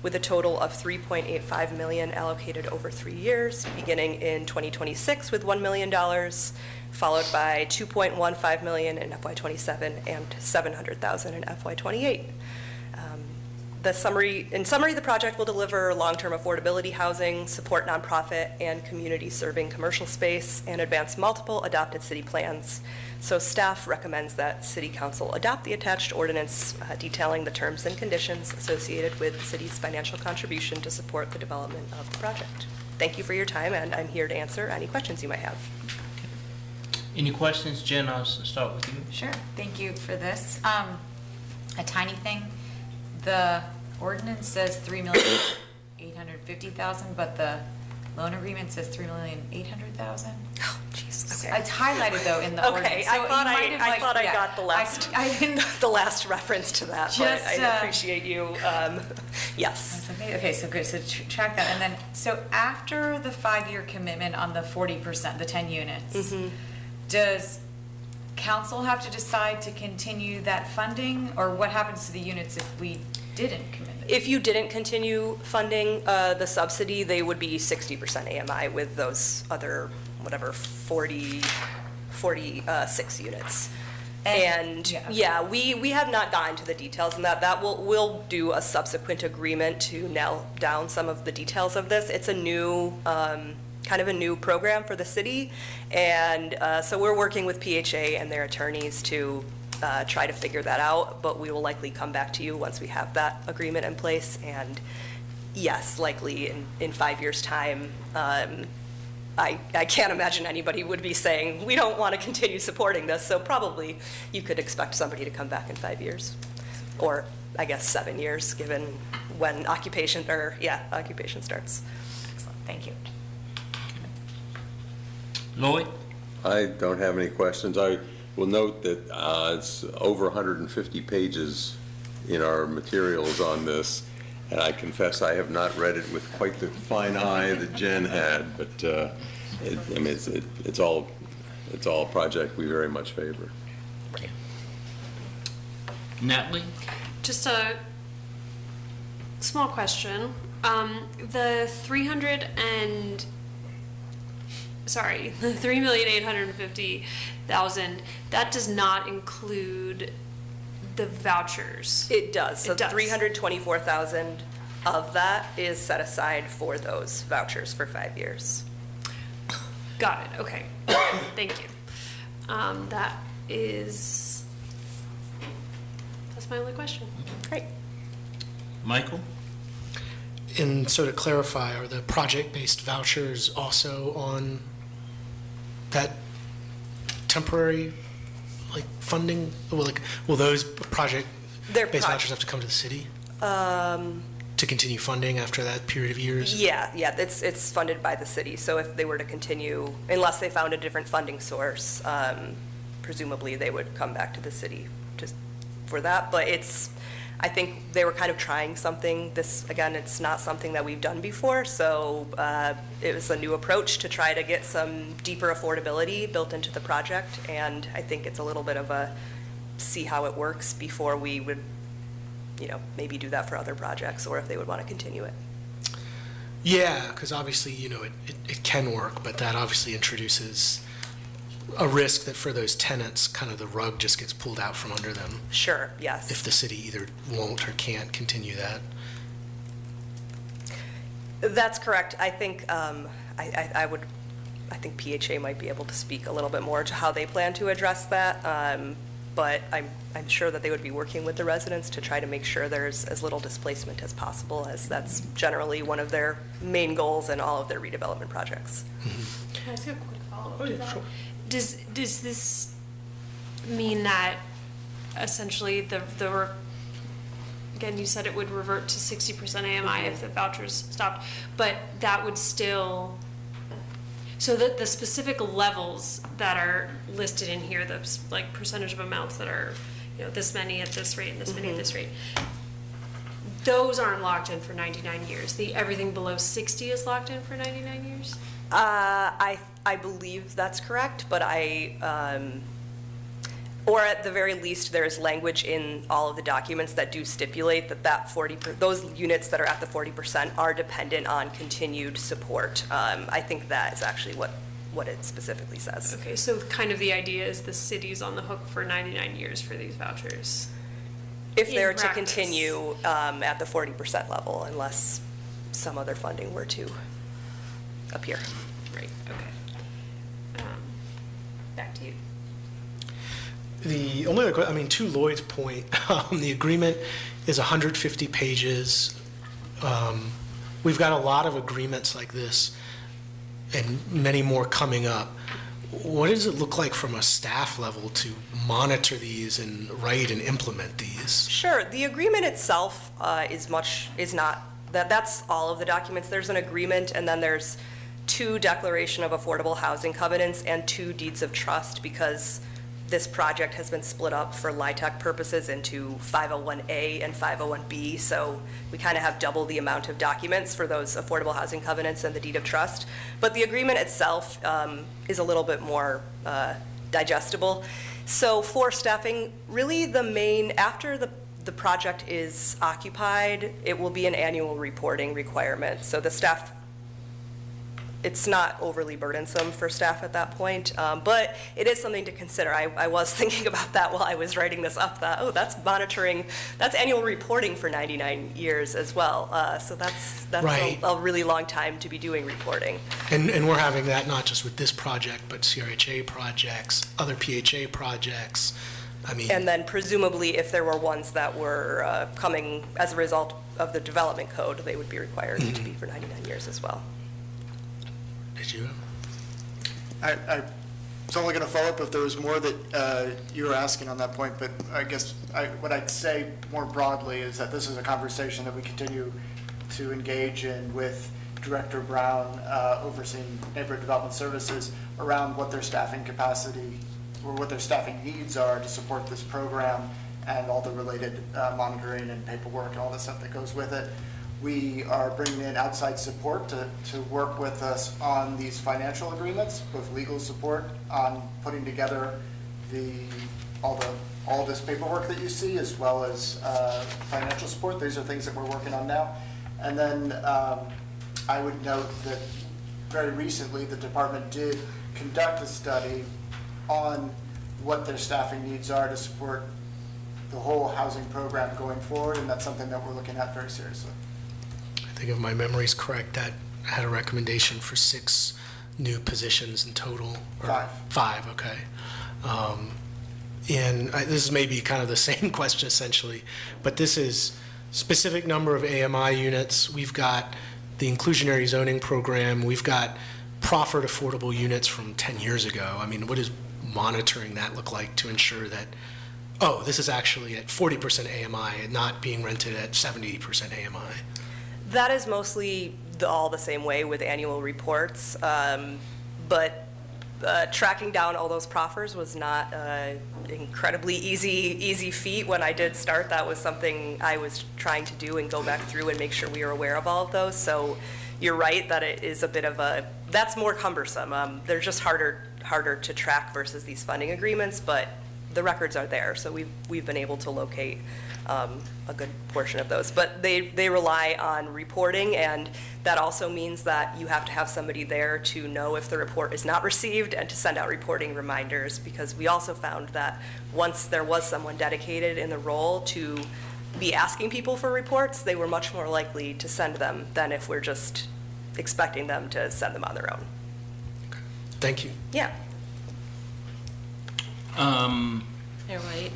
I: with a total of $3.85 million allocated over 3 years, beginning in 2026 with $1 million, followed by $2.15 million in FY27 and $700,000 in FY28. In summary, the project will deliver long-term affordability housing, support nonprofit and community-serving commercial space, and advance multiple adopted city plans. So staff recommends that City Council adopt the attached ordinance detailing the terms and conditions associated with the city's financial contribution to support the development of the project. Thank you for your time, and I'm here to answer any questions you might have.
B: Any questions? Jen, I'll start with you.
C: Sure, thank you for this. A tiny thing, the ordinance says $3,850,000, but the loan agreement says $3,800,000.
I: Oh, jeez.
C: Okay. It's highlighted though in the ordinance.
I: Okay,
C: So
I: I thought
C: you might have,
I: I
C: yeah.
I: got the last,
C: I didn't.
I: the last reference to that, but
C: Just,
I: I appreciate you. Yes.
C: Okay, so good, so track that. And then, so after the 5-year commitment on the 40%, the 10 units, does council have to decide to continue that funding, or what happens to the units if we didn't commit it?
I: If you didn't continue funding the subsidy, they would be 60% AMI with those other, whatever, 46 units. And yeah, we have not gotten to the details, and that we'll do a subsequent agreement to nail down some of the details of this. It's a new, kind of a new program for the city, and so we're working with PHA and their attorneys to try to figure that out, but we will likely come back to you once we have that agreement in place. And yes, likely in 5 years' time, I can't imagine anybody would be saying, we don't want to continue supporting this, so probably you could expect somebody to come back in 5 years, or I guess 7 years, given when occupation starts.
C: Excellent, thank you.
B: Lloyd?
E: I don't have any questions. I will note that it's over 150 pages in our materials on this, and I confess I have not read it with quite the fine eye that Jen had, but it's all a project we very much favor.
B: Natalie?
A: Just a small question. The $3,850,000, that does not include the vouchers.
I: It does. So
A: It does.
I: $324,000 of that is set aside for those vouchers for 5 years.
A: Got it, okay. Thank you. That's my only question.
I: Great.
B: Michael?
J: And so to clarify, are the project-based vouchers also on that temporary, funding? Will those project-based vouchers have to come to the city to continue funding after that period of years?
I: Yeah, it's funded by the city. So if they were to continue, unless they found a different funding source, presumably they would come back to the city just for that. But I think they were kind of trying something. This, again, it's not something that we've done before, so it was a new approach to try to get some deeper affordability built into the project, and I think it's a little bit of a see how it works before we would, maybe do that for other projects, or if they would want to continue it.
J: Yeah, because obviously, it can work, but that obviously introduces a risk that for those tenants, kind of the rug just gets pulled out from under them.
I: Sure, yes.
J: If the city either won't or can't continue that.
I: That's correct. I think I think PHA might be able to speak a little bit more to how they plan to address that. But I'm sure that they would be working with the residents to try to make sure there's as little displacement as possible, as that's generally one of their main goals in all of their redevelopment projects.
A: Can I ask a quick follow-up to that? Does this mean that essentially again, you said it would revert to 60% AMI if the vouchers stopped, but that would still, so that the specific levels that are listed in here, the like percentage of amounts that are, this many at this rate and this many at this rate, those aren't locked in for 99 years. Everything below 60 is locked in for 99 years?
I: I believe that's correct, but or at the very least, there's language in all of the documents that do stipulate that those units that are at the 40% are dependent on continued support. I think that is actually what it specifically says.
A: Okay, so kind of the idea is the city's on the hook for 99 years for these vouchers.
I: If
A: In
I: they're to
A: practice.
I: continue at the 40% level, unless some other funding were to appear.
A: Right, okay. Back to you.
J: The only other, to Lloyd's point, the agreement is 150 pages. We've got a lot of agreements like this and many more coming up. What does it look like from a staff level to monitor these and write and implement these?
I: Sure, the agreement itself is not, that's all of the documents. There's an agreement, and then there's 2 declaration of affordable housing covenants and 2 deeds of trust, because this project has been split up for LIHTC purposes into 501A and 501B, so we kind of have double the amount of documents for those affordable housing covenants and the deed of trust. But the agreement itself is a little bit more digestible. So for staffing, really after the project is occupied, it will be an annual reporting requirement. So the staff, it's not overly burdensome for staff at that point, but it is something to consider. I was thinking about that while I was writing this up, that's annual reporting for 99 years as well. So that's
J: Right.
I: a really long time to be doing reporting.
J: And we're having that not just with this project, but CRHA projects, other PHA projects.
I: And then presumably, if there were ones that were coming as a result of the development code, they would be required to be for 99 years as well.
J: Did you?
L: I was only going to follow up if there was more that you were asking on that point, but I guess what I'd say more broadly is that this is a conversation that we continue to engage in with Director Brown overseeing neighborhood development services around what their staffing capacity or what their staffing needs are to support this program and all the related monitoring and paperwork and all the stuff that goes with it. We are bringing in outside support to work with us on these financial agreements, both legal support on putting together all this paperwork that you see, as well as financial support. These are things that we're working on now. And then I would note that very recently the department did conduct a study on what their staffing needs are to support the whole housing program going forward, and that's something that we're looking at very seriously.
J: I think if my memory is correct, that had a recommendation for 6 new positions in total. Or 5, okay. This is maybe kind of the same question essentially, but this is specific number of AMI units. We've got the inclusionary zoning program. We've got proffered affordable units from 10 years ago. What does monitoring that look like to ensure that, this is actually at 40% AMI and not being rented at 70% AMI?
I: That is mostly all the same way with annual reports, but tracking down all those proffers was not an incredibly easy feat. When I did start, that was something I was trying to do and go back through and make sure we were aware of all of those. So you're right that it is a bit of that's more cumbersome. They're just harder to track versus these funding agreements, but the records are there, so we've been able to locate a good portion of those. But they rely on reporting, and that also means that you have to have somebody there to know if the report is not received and to send out reporting reminders, because we also found that once there was someone dedicated in the role to be asking people for reports, they were much more likely to send them than if we're just expecting them to send them on their own.
J: Thank you.
I: Yeah.
W: Mayor White.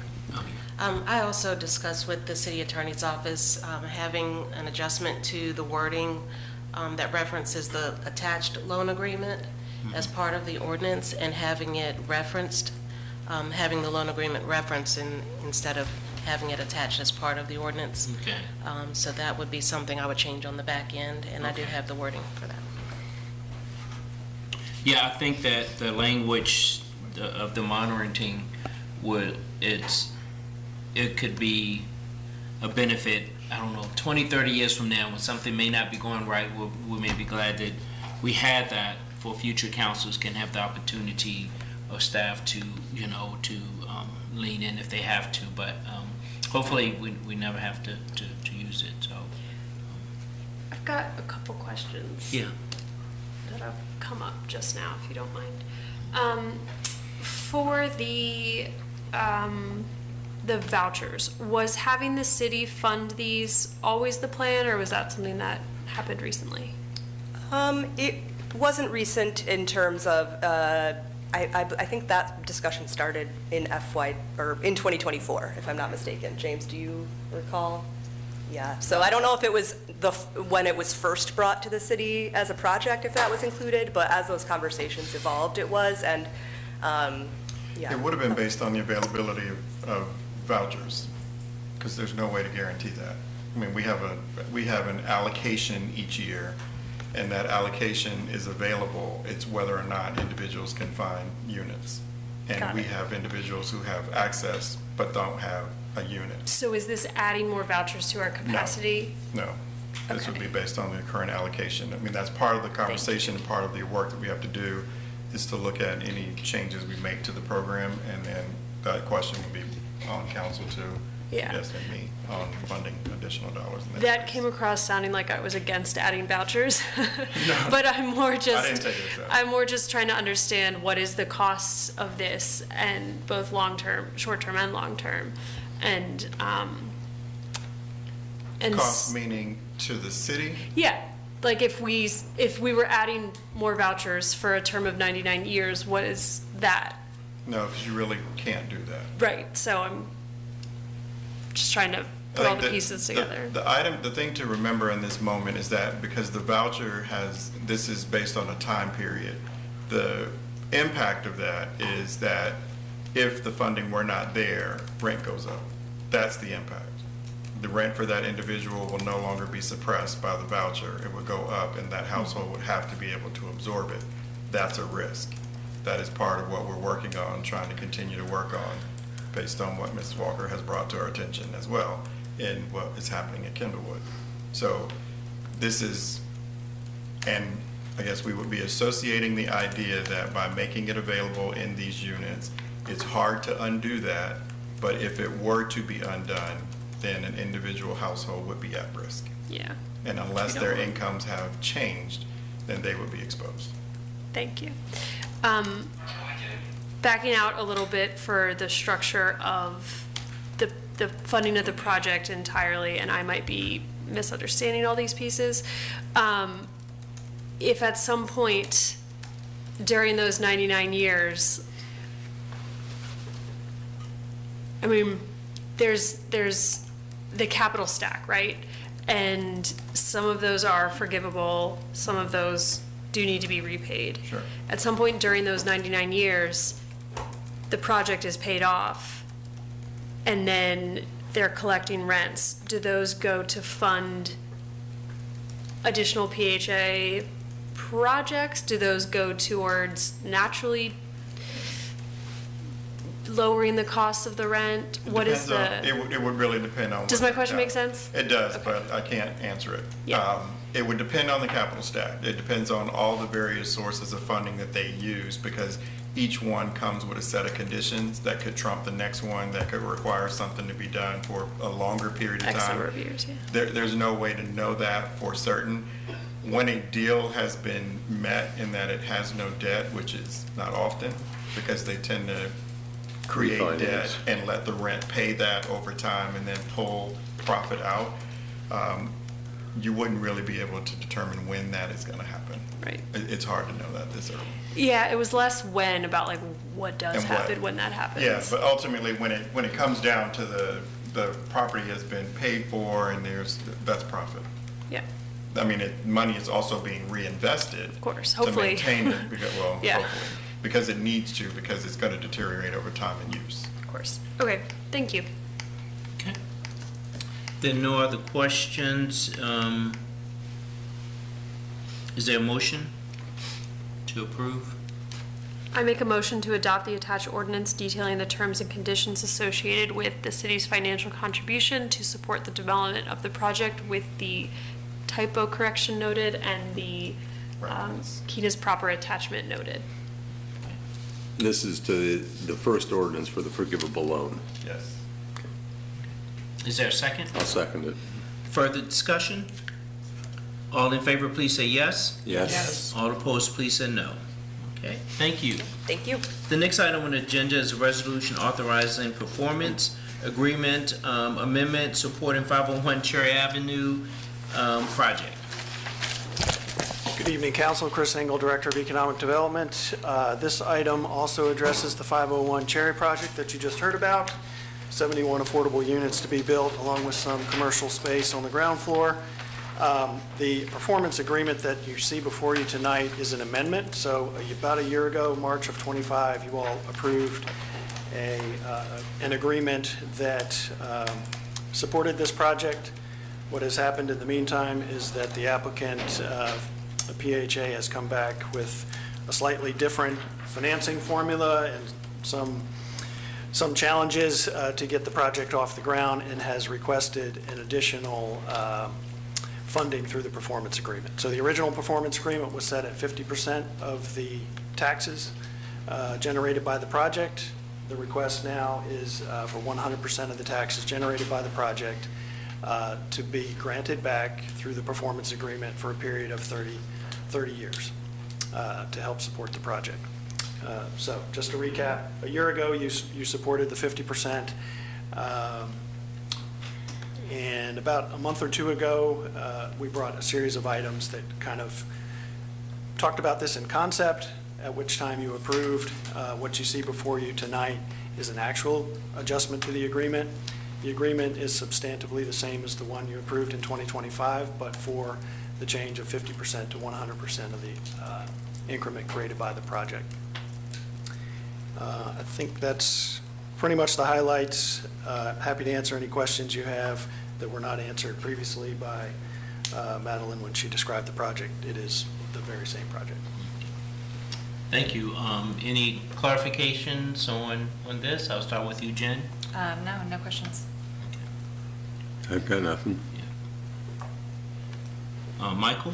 W: I also discussed with the city attorney's office having an adjustment to the wording that references the attached loan agreement as part of the ordinance, and having it referenced, having the loan agreement referenced instead of having it attached as part of the ordinance.
B: Okay.
W: So that would be something I would change on the back end, and I do have the wording for that.
B: Yeah, I think that the language of the monitoring it could be a benefit, I don't know, 20, 30 years from now when something may not be going right, we may be glad that we had that for future councils can have the opportunity of staff to, lean in if they have to, but hopefully we never have to use it, so.
A: I've got a couple questions.
B: Yeah.
A: That have come up just now, if you don't mind. For the vouchers, was having the city fund these always the plan, or was that something that happened recently?
I: It wasn't recent in terms of, I think that discussion started in in 2024, if I'm not mistaken. James, do you recall? Yeah, so I don't know if it was when it was first brought to the city as a project, if that was included, but as those conversations evolved, it was, and yeah.
X: It would have been based on the availability of vouchers, because there's no way to guarantee that. I mean, we have an allocation each year, and that allocation is available. It's whether or not individuals can find units. And we have individuals who have access but don't have a unit.
A: So is this adding more vouchers to our capacity?
X: No. This would be based on the current allocation. I mean, that's part of the conversation and part of the work that we have to do is to look at any changes we make to the program, and then that question would be on council to,
A: Yeah.
X: yes, and me, on funding additional dollars. in
A: That came across sounding like I was against adding vouchers, but I'm more
X: I
A: just,
X: didn't take it as that.
A: I'm more just trying to understand what is the costs of this, and both long-term, short-term and long-term, and
X: Cost meaning to the city?
A: yeah, like if we were adding more vouchers for a term of 99 years, what is that?
X: No, because you really can't do that.
A: Right, so I'm just trying to put all the pieces together.
X: The thing to remember in this moment is that because the voucher this is based on a time period, the impact of that is that if the funding were not there, rent goes up. That's the impact. The rent for that individual will no longer be suppressed by the voucher. It would go up, and that household would have to be able to absorb it. That's a risk. That is part of what we're working on, trying to continue to work on, based on what Ms. Walker has brought to our attention as well in what is happening at Kindlewood. So this is, and I guess we would be associating the idea that by making it available in these units, it's hard to undo that, but if it were to be undone, then an individual household would be at risk.
A: Yeah.
X: And unless their incomes have changed, then they would be exposed.
A: Thank you. Backing out a little bit for the structure of the funding of the project entirely, and I might be misunderstanding all these pieces. If at some point during those 99 years, I mean, there's the capital stack, right? And some of those are forgivable, some of those do need to be repaid.
X: Sure.
A: At some point during those 99 years, the project is paid off, and then they're collecting rents. Do those go to fund additional PHA projects? Do those go towards naturally lowering the cost of the rent? What is
X: Depends on-
A: the,
X: It would really depend on.
A: does
X: what
A: my
X: the
A: question
X: cap-
A: make sense?
X: It does, but I can't answer it.
A: Yeah.
X: It would depend on the capital stack. It depends on all the various sources of funding that they use, because each one comes with a set of conditions that could trump the next one, that could require something to be done for a longer period of time.
A: X number of years, yeah.
X: There's no way to know that for certain. When a deal has been met in that it has no debt, which is not often, because they tend to create debt
E: Refinance.
X: and let the rent pay that over time and then pull profit out, you wouldn't really be able to determine when that is going to happen.
A: Right.
X: It's hard to know that this early.
A: Yeah, it was less when about like what does
X: And what.
A: happen when that happens.
X: Yeah, but ultimately, when it comes down to the property has been paid for and that's profit.
A: Yeah.
X: I mean, money is also being reinvested. Of
A: course, hopefully.
X: To maintain it, well,
A: Yeah.
X: hopefully, because it needs to, because it's going to deteriorate over time and use.
A: Of course. Okay, thank you.
B: There are no other questions. Is there a motion to approve?
A: I make a motion to adopt the attached ordinance detailing the terms and conditions associated with the city's financial contribution to support the development of the project with the typo correction noted and the Keena's proper attachment noted.
E: This is to the first ordinance for the forgivable loan.
X: Yes.
B: Is there a second?
E: I'll second it.
B: Further discussion? All in favor, please say yes.
E: Yes. Yes.
B: All opposed, please say no. Okay, thank you.
I: Thank you.
B: The next item on the agenda is a resolution authorizing performance agreement amendment supporting 501 Cherry Avenue project.
J: Good evening, Council. Chris Engel, Director of Economic Development. This item also addresses the 501 Cherry project that you just heard about. 71 affordable units to be built, along with some commercial space on the ground floor. The performance agreement that you see before you tonight is an amendment. So about a year ago, March of '25, you all approved an agreement that supported this project. What has happened in the meantime is that the applicant, the PHA, has come back with a slightly different financing formula and some challenges to get the project off the ground, and has requested an additional funding through the performance agreement. So the original performance agreement was set at 50% of the taxes generated by the project. The request now is for 100% of the taxes generated by the project to be granted back through the performance agreement for a period of 30 years to help support the project. So just to recap, a year ago, you supported the 50%. And about a month or two ago, we brought a series of items that kind of talked about this in concept, at which time you approved. What you see before you tonight is an actual adjustment to the agreement. The agreement is substantively the same as the one you approved in 2025, but for the change of 50% to 100% of the increment created by the project. I think that's pretty much the highlights. Happy to answer any questions you have that were not answered previously by Madeline when she described the project. It is the very same project.
B: Thank you. Any clarifications on this? I'll start with you, Jen.
C: No questions.
E: I've got nothing.
B: Michael?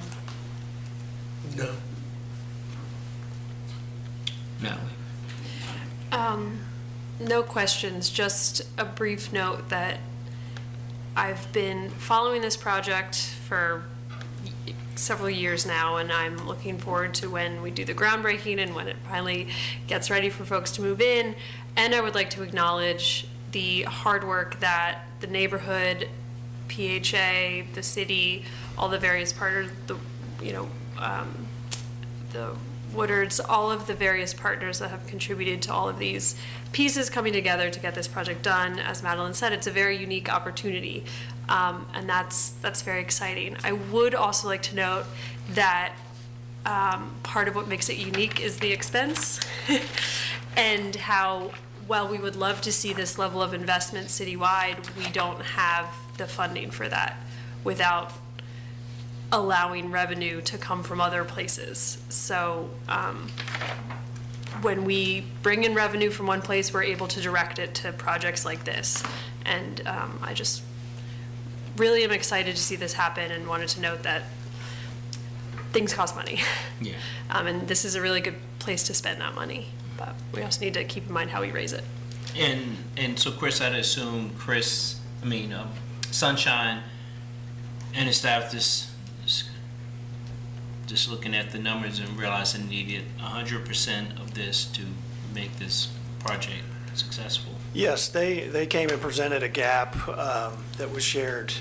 J: No.
B: Natalie?
A: No questions, just a brief note that I've been following this project for several years now, and I'm looking forward to when we do the groundbreaking and when it finally gets ready for folks to move in. And I would like to acknowledge the hard work that the neighborhood, PHA, the city, all the various partners, the Woodards, all of the various partners that have contributed to all of these pieces coming together to get this project done. As Madeline said, it's a very unique opportunity, and that's very exciting. I would also like to note that part of what makes it unique is the expense and how, while we would love to see this level of investment citywide, we don't have the funding for that without allowing revenue to come from other places. So when we bring in revenue from one place, we're able to direct it to projects like this. And I just really am excited to see this happen and wanted to note that things cost money.
B: Yeah.
A: And this is a really good place to spend that money. But we also need to keep in mind how we raise it.
B: And so Chris, I'd assume Sunshine and his staff just looking at the numbers and realizing they needed 100% of this to make this project successful.
J: Yes, they came and presented a gap that was shared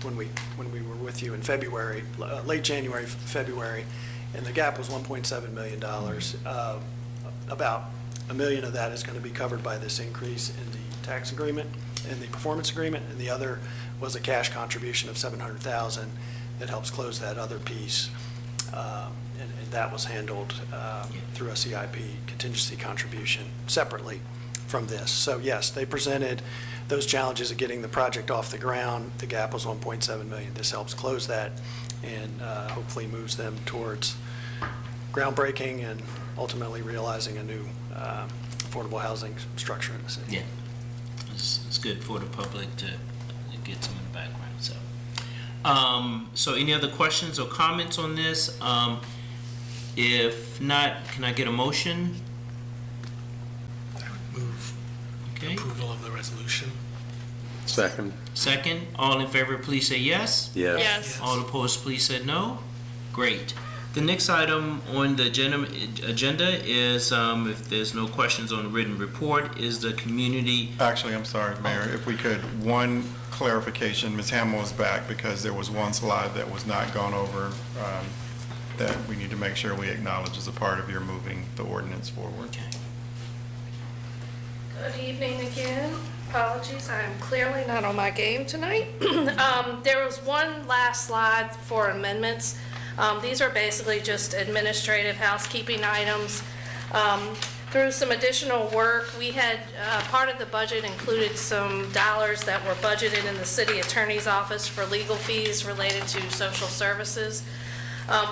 J: when we were with you in February, late January, February, and the gap was $1.7 million. About $1 million of that is going to be covered by this increase in the tax agreement and the performance agreement, and the other was a cash contribution of $700,000 that helps close that other piece. And that was handled through a CIP contingency contribution separately from this. So yes, they presented those challenges of getting the project off the ground. The gap was $1.7 million. This helps close that and hopefully moves them towards groundbreaking and ultimately realizing a new affordable housing structure in the city.
B: Yeah, it's good for the public to get some in the background. So any other questions or comments on this? If not, can I get a motion?
J: Move
B: Okay.
J: approval of the resolution.
E: Second.
B: Second, all in favor, please say yes.
E: Yes.
A: Yes.
B: All opposed, please say no. Great. The next item on the agenda is, if there's no questions on the written report, is the community.
X: Actually, I'm sorry, Mayor, if we could, one clarification, Ms. Hamill is back because there was one slide that was not gone over that we need to make sure we acknowledge as a part of your moving the ordinance forward.
B: Okay.
D: Good evening again. Apologies, I'm clearly not on my game tonight. There was one last slide for amendments. These are basically just administrative housekeeping items. Through some additional work, we had, part of the budget included some dollars that were budgeted in the city attorney's office for legal fees related to social services.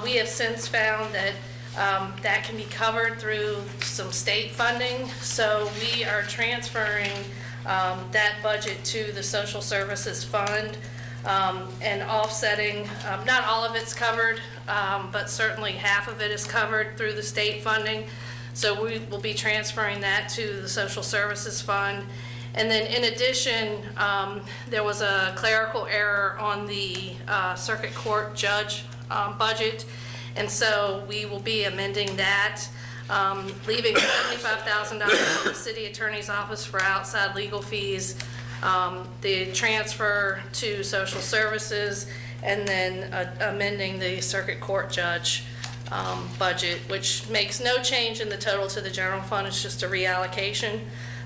D: We have since found that that can be covered through some state funding, so we are transferring that budget to the social services fund and offsetting, not all of it's covered, but certainly half of it is covered through the state funding. So we will be transferring that to the social services fund. And then in addition, there was a clerical error on the circuit court judge budget. And so we will be amending that, leaving $75,000 in the city attorney's office for outside legal fees, the transfer to social services, and then amending the circuit court judge budget, which makes no change in the total to the general fund. It's just a reallocation,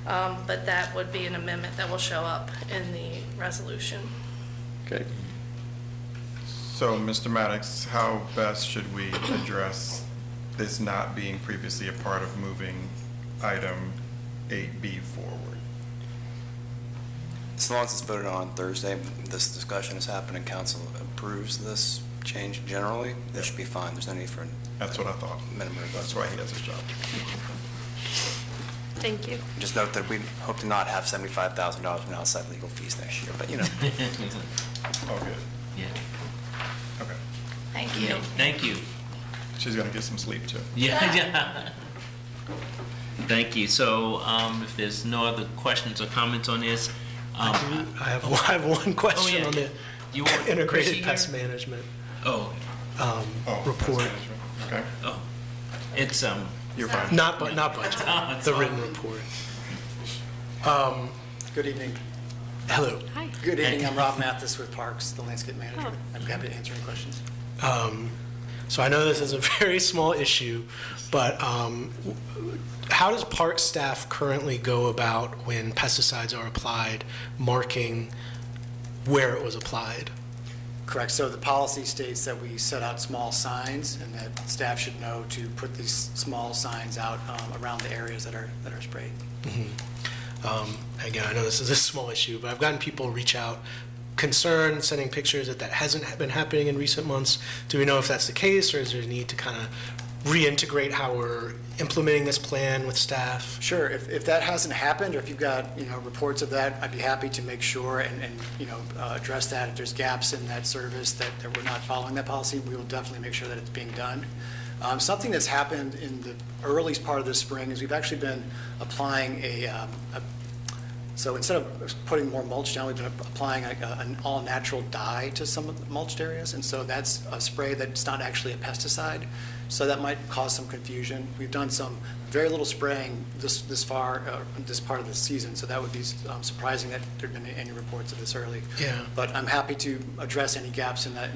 D: but that would be an amendment that will show up in the resolution.
E: Okay.
X: So, Mr. Maddox, how best should we address this not being previously a part of moving item 8B forward?
G: As long as it's voted on Thursday, this discussion has happened and council approves this change generally, this should be fine. There's no need for
X: That's what I thought.
G: minimum.
X: That's why he does his job.
A: Thank you.
G: Just note that we hope to not have $75,000 in outside legal fees next year, but you know.
X: Oh, good.
B: Yeah.
X: Okay.
D: Thank you.
B: Thank you.
X: She's gonna get some sleep too.
B: Yeah. Thank you. So, if there's no other questions or comments on this,
J: I have one question on the
B: You want Chrissy
J: integrated
B: here?
J: pest management
X: That's
J: report.
X: management. Okay.
B: Oh, it's
X: You're fine.
J: Not budget,
B: It's
J: the
B: all
J: written
B: good.
J: report.
M: Good evening.
J: Hello.
A: Hi.
M: Good evening. I'm Rob Mathis with Parks, the landscape manager. I'm happy to answer any questions.
J: So I know this is a very small issue, but how does park staff currently go about when pesticides are applied, marking where it was applied?
M: Correct. So the policy states that we set out small signs and that staff should know to put these small signs out around the areas that are sprayed.
J: Again, I know this is a small issue, but I've gotten people reach out concern, sending pictures, that hasn't been happening in recent months. Do we know if that's the case, or is there a need to kind of reintegrate how we're implementing this plan with staff?
M: Sure, if that hasn't happened, or if you've got, reports of that, I'd be happy to make sure and address that. If there's gaps in that service that we're not following that policy, we will definitely make sure that it's being done. Something that's happened in the earliest part of this spring is we've actually been applying so instead of putting more mulch down, we've been applying an all-natural dye to some of the mulched areas, and so that's a spray that's not actually a pesticide, so that might cause some confusion. We've done some very little spraying this part of the season, so that would be surprising that there'd been any reports of this early.
J: Yeah.
M: But I'm happy to address any gaps in that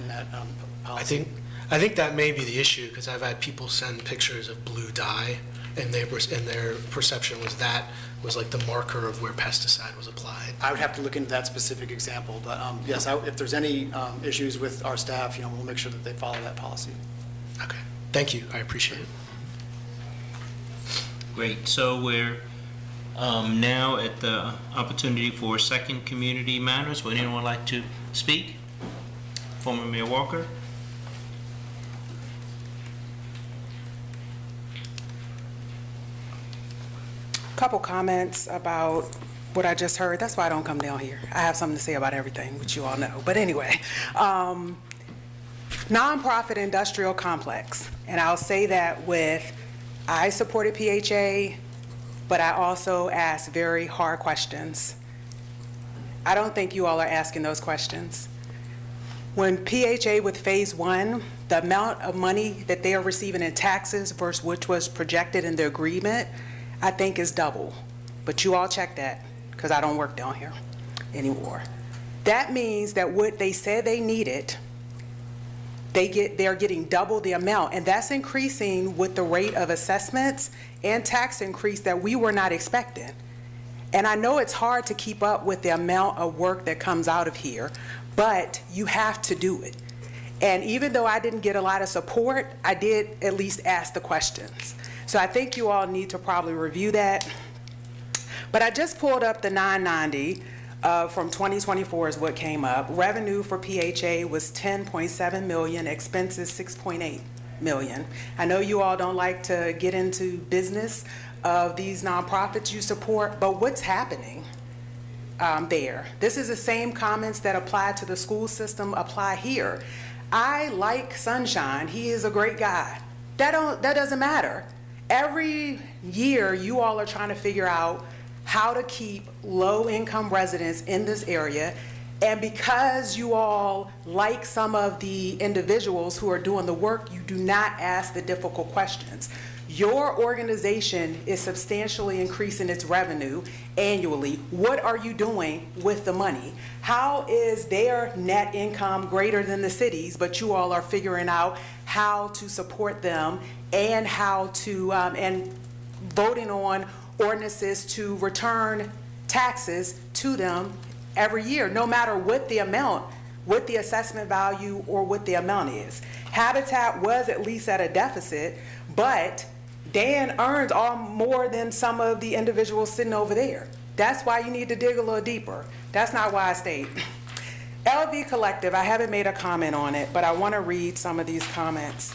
M: policy.
J: I think that may be the issue, because I've had people send pictures of blue dye, and their perception was like the marker of where pesticide was applied.
M: I would have to look into that specific example, but yes, if there's any issues with our staff, we'll make sure that they follow that policy.
J: Okay, thank you, I appreciate it.
B: Great, so we're now at the opportunity for second community matters. Would anyone like to speak? Former Mayor Walker?
O: Couple comments about what I just heard. That's why I don't come down here. I have something to say about everything, which you all know. But anyway, nonprofit industrial complex. And I'll say that I supported PHA, but I also asked very hard questions. I don't think you all are asking those questions. When PHA with phase 1, the amount of money that they are receiving in taxes versus which was projected in the agreement, I think is double. But you all check that, because I don't work down here anymore. That means that what they said they needed, they're getting double the amount, and that's increasing with the rate of assessments and tax increase that we were not expecting. And I know it's hard to keep up with the amount of work that comes out of here, but you have to do it. And even though I didn't get a lot of support, I did at least ask the questions. So I think you all need to probably review that. But I just pulled up the 990 from 2024 is what came up. Revenue for PHA was 10.7 million, expenses 6.8 million. I know you all don't like to get into business of these nonprofits you support, but what's happening there? This is the same comments that apply to the school system apply here. I like Sunshine. He is a great guy. That doesn't matter. Every year, you all are trying to figure out how to keep low-income residents in this area, and because you all like some of the individuals who are doing the work, you do not ask the difficult questions. Your organization is substantially increasing its revenue annually. What are you doing with the money? How is their net income greater than the city's, but you all are figuring out how to support them and how to, and voting on ordinances to return taxes to them every year, no matter what the amount, what the assessment value or what the amount is. Habitat was at least at a deficit, but Dan earns more than some of the individuals sitting over there. That's why you need to dig a little deeper. That's not why I stayed. LV Collective, I haven't made a comment on it, but I want to read some of these comments.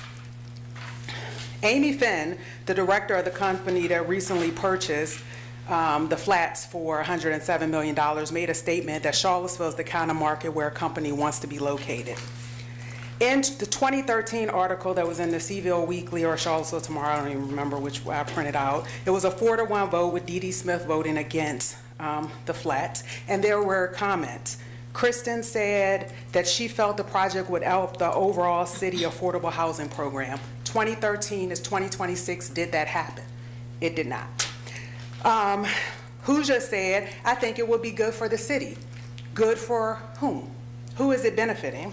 O: Amy Finn, the director of the company that recently purchased the flats for $107 million, made a statement that Charlottesville is the kind of market where a company wants to be located. In the 2013 article that was in the Seaville Weekly or Charlottesville Tomorrow, I don't even remember which way I printed out, it was a 4-1 vote with Dee Dee Smith voting against the flats, and there were comments. Kristen said that she felt the project would help the overall city affordable housing program. 2013 is 2026. Did that happen? It did not. Hooja said, I think it would be good for the city. Good for whom? Who is it benefiting?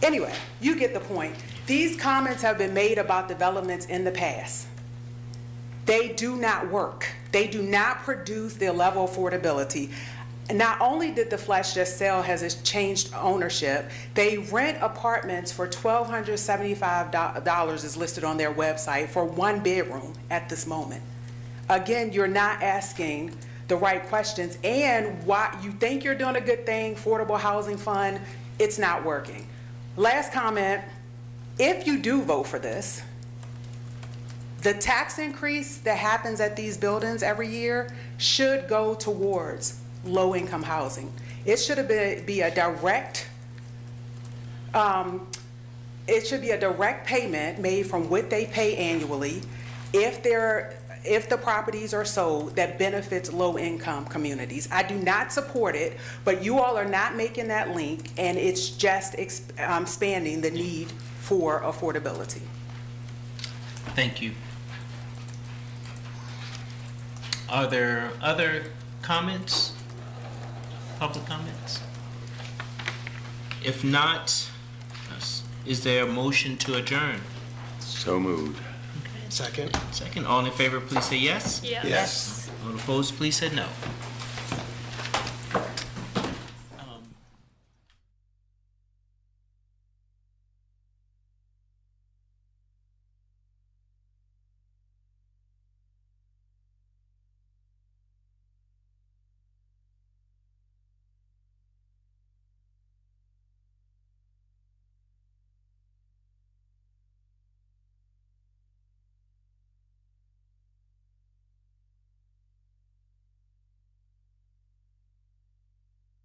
O: Anyway, you get the point. These comments have been made about developments in the past. They do not work. They do not produce the level of affordability. Not only did the flats just sell, has it changed ownership, they rent apartments for $1,275 is listed on their website for 1 bedroom at this moment. again, you're not asking the right questions, and why you think you're doing a good thing, Affordable Housing Fund, it's not working. Last comment, if you do vote for this, the tax increase that happens at these buildings every year should go towards low-income housing. It should be a direct, it should be a direct payment made from what they pay annually if the properties are sold that benefits low-income communities. I do not support it, but you all are not making that link, and it's just expanding the need for affordability.
B: Thank you. Are there other comments? Public comments? If not, is there a motion to adjourn?
E: So moved.
J: Second.
B: Second. All in favor, please say yes.
A: Yes.
J: Yes.
B: All opposed, please say no.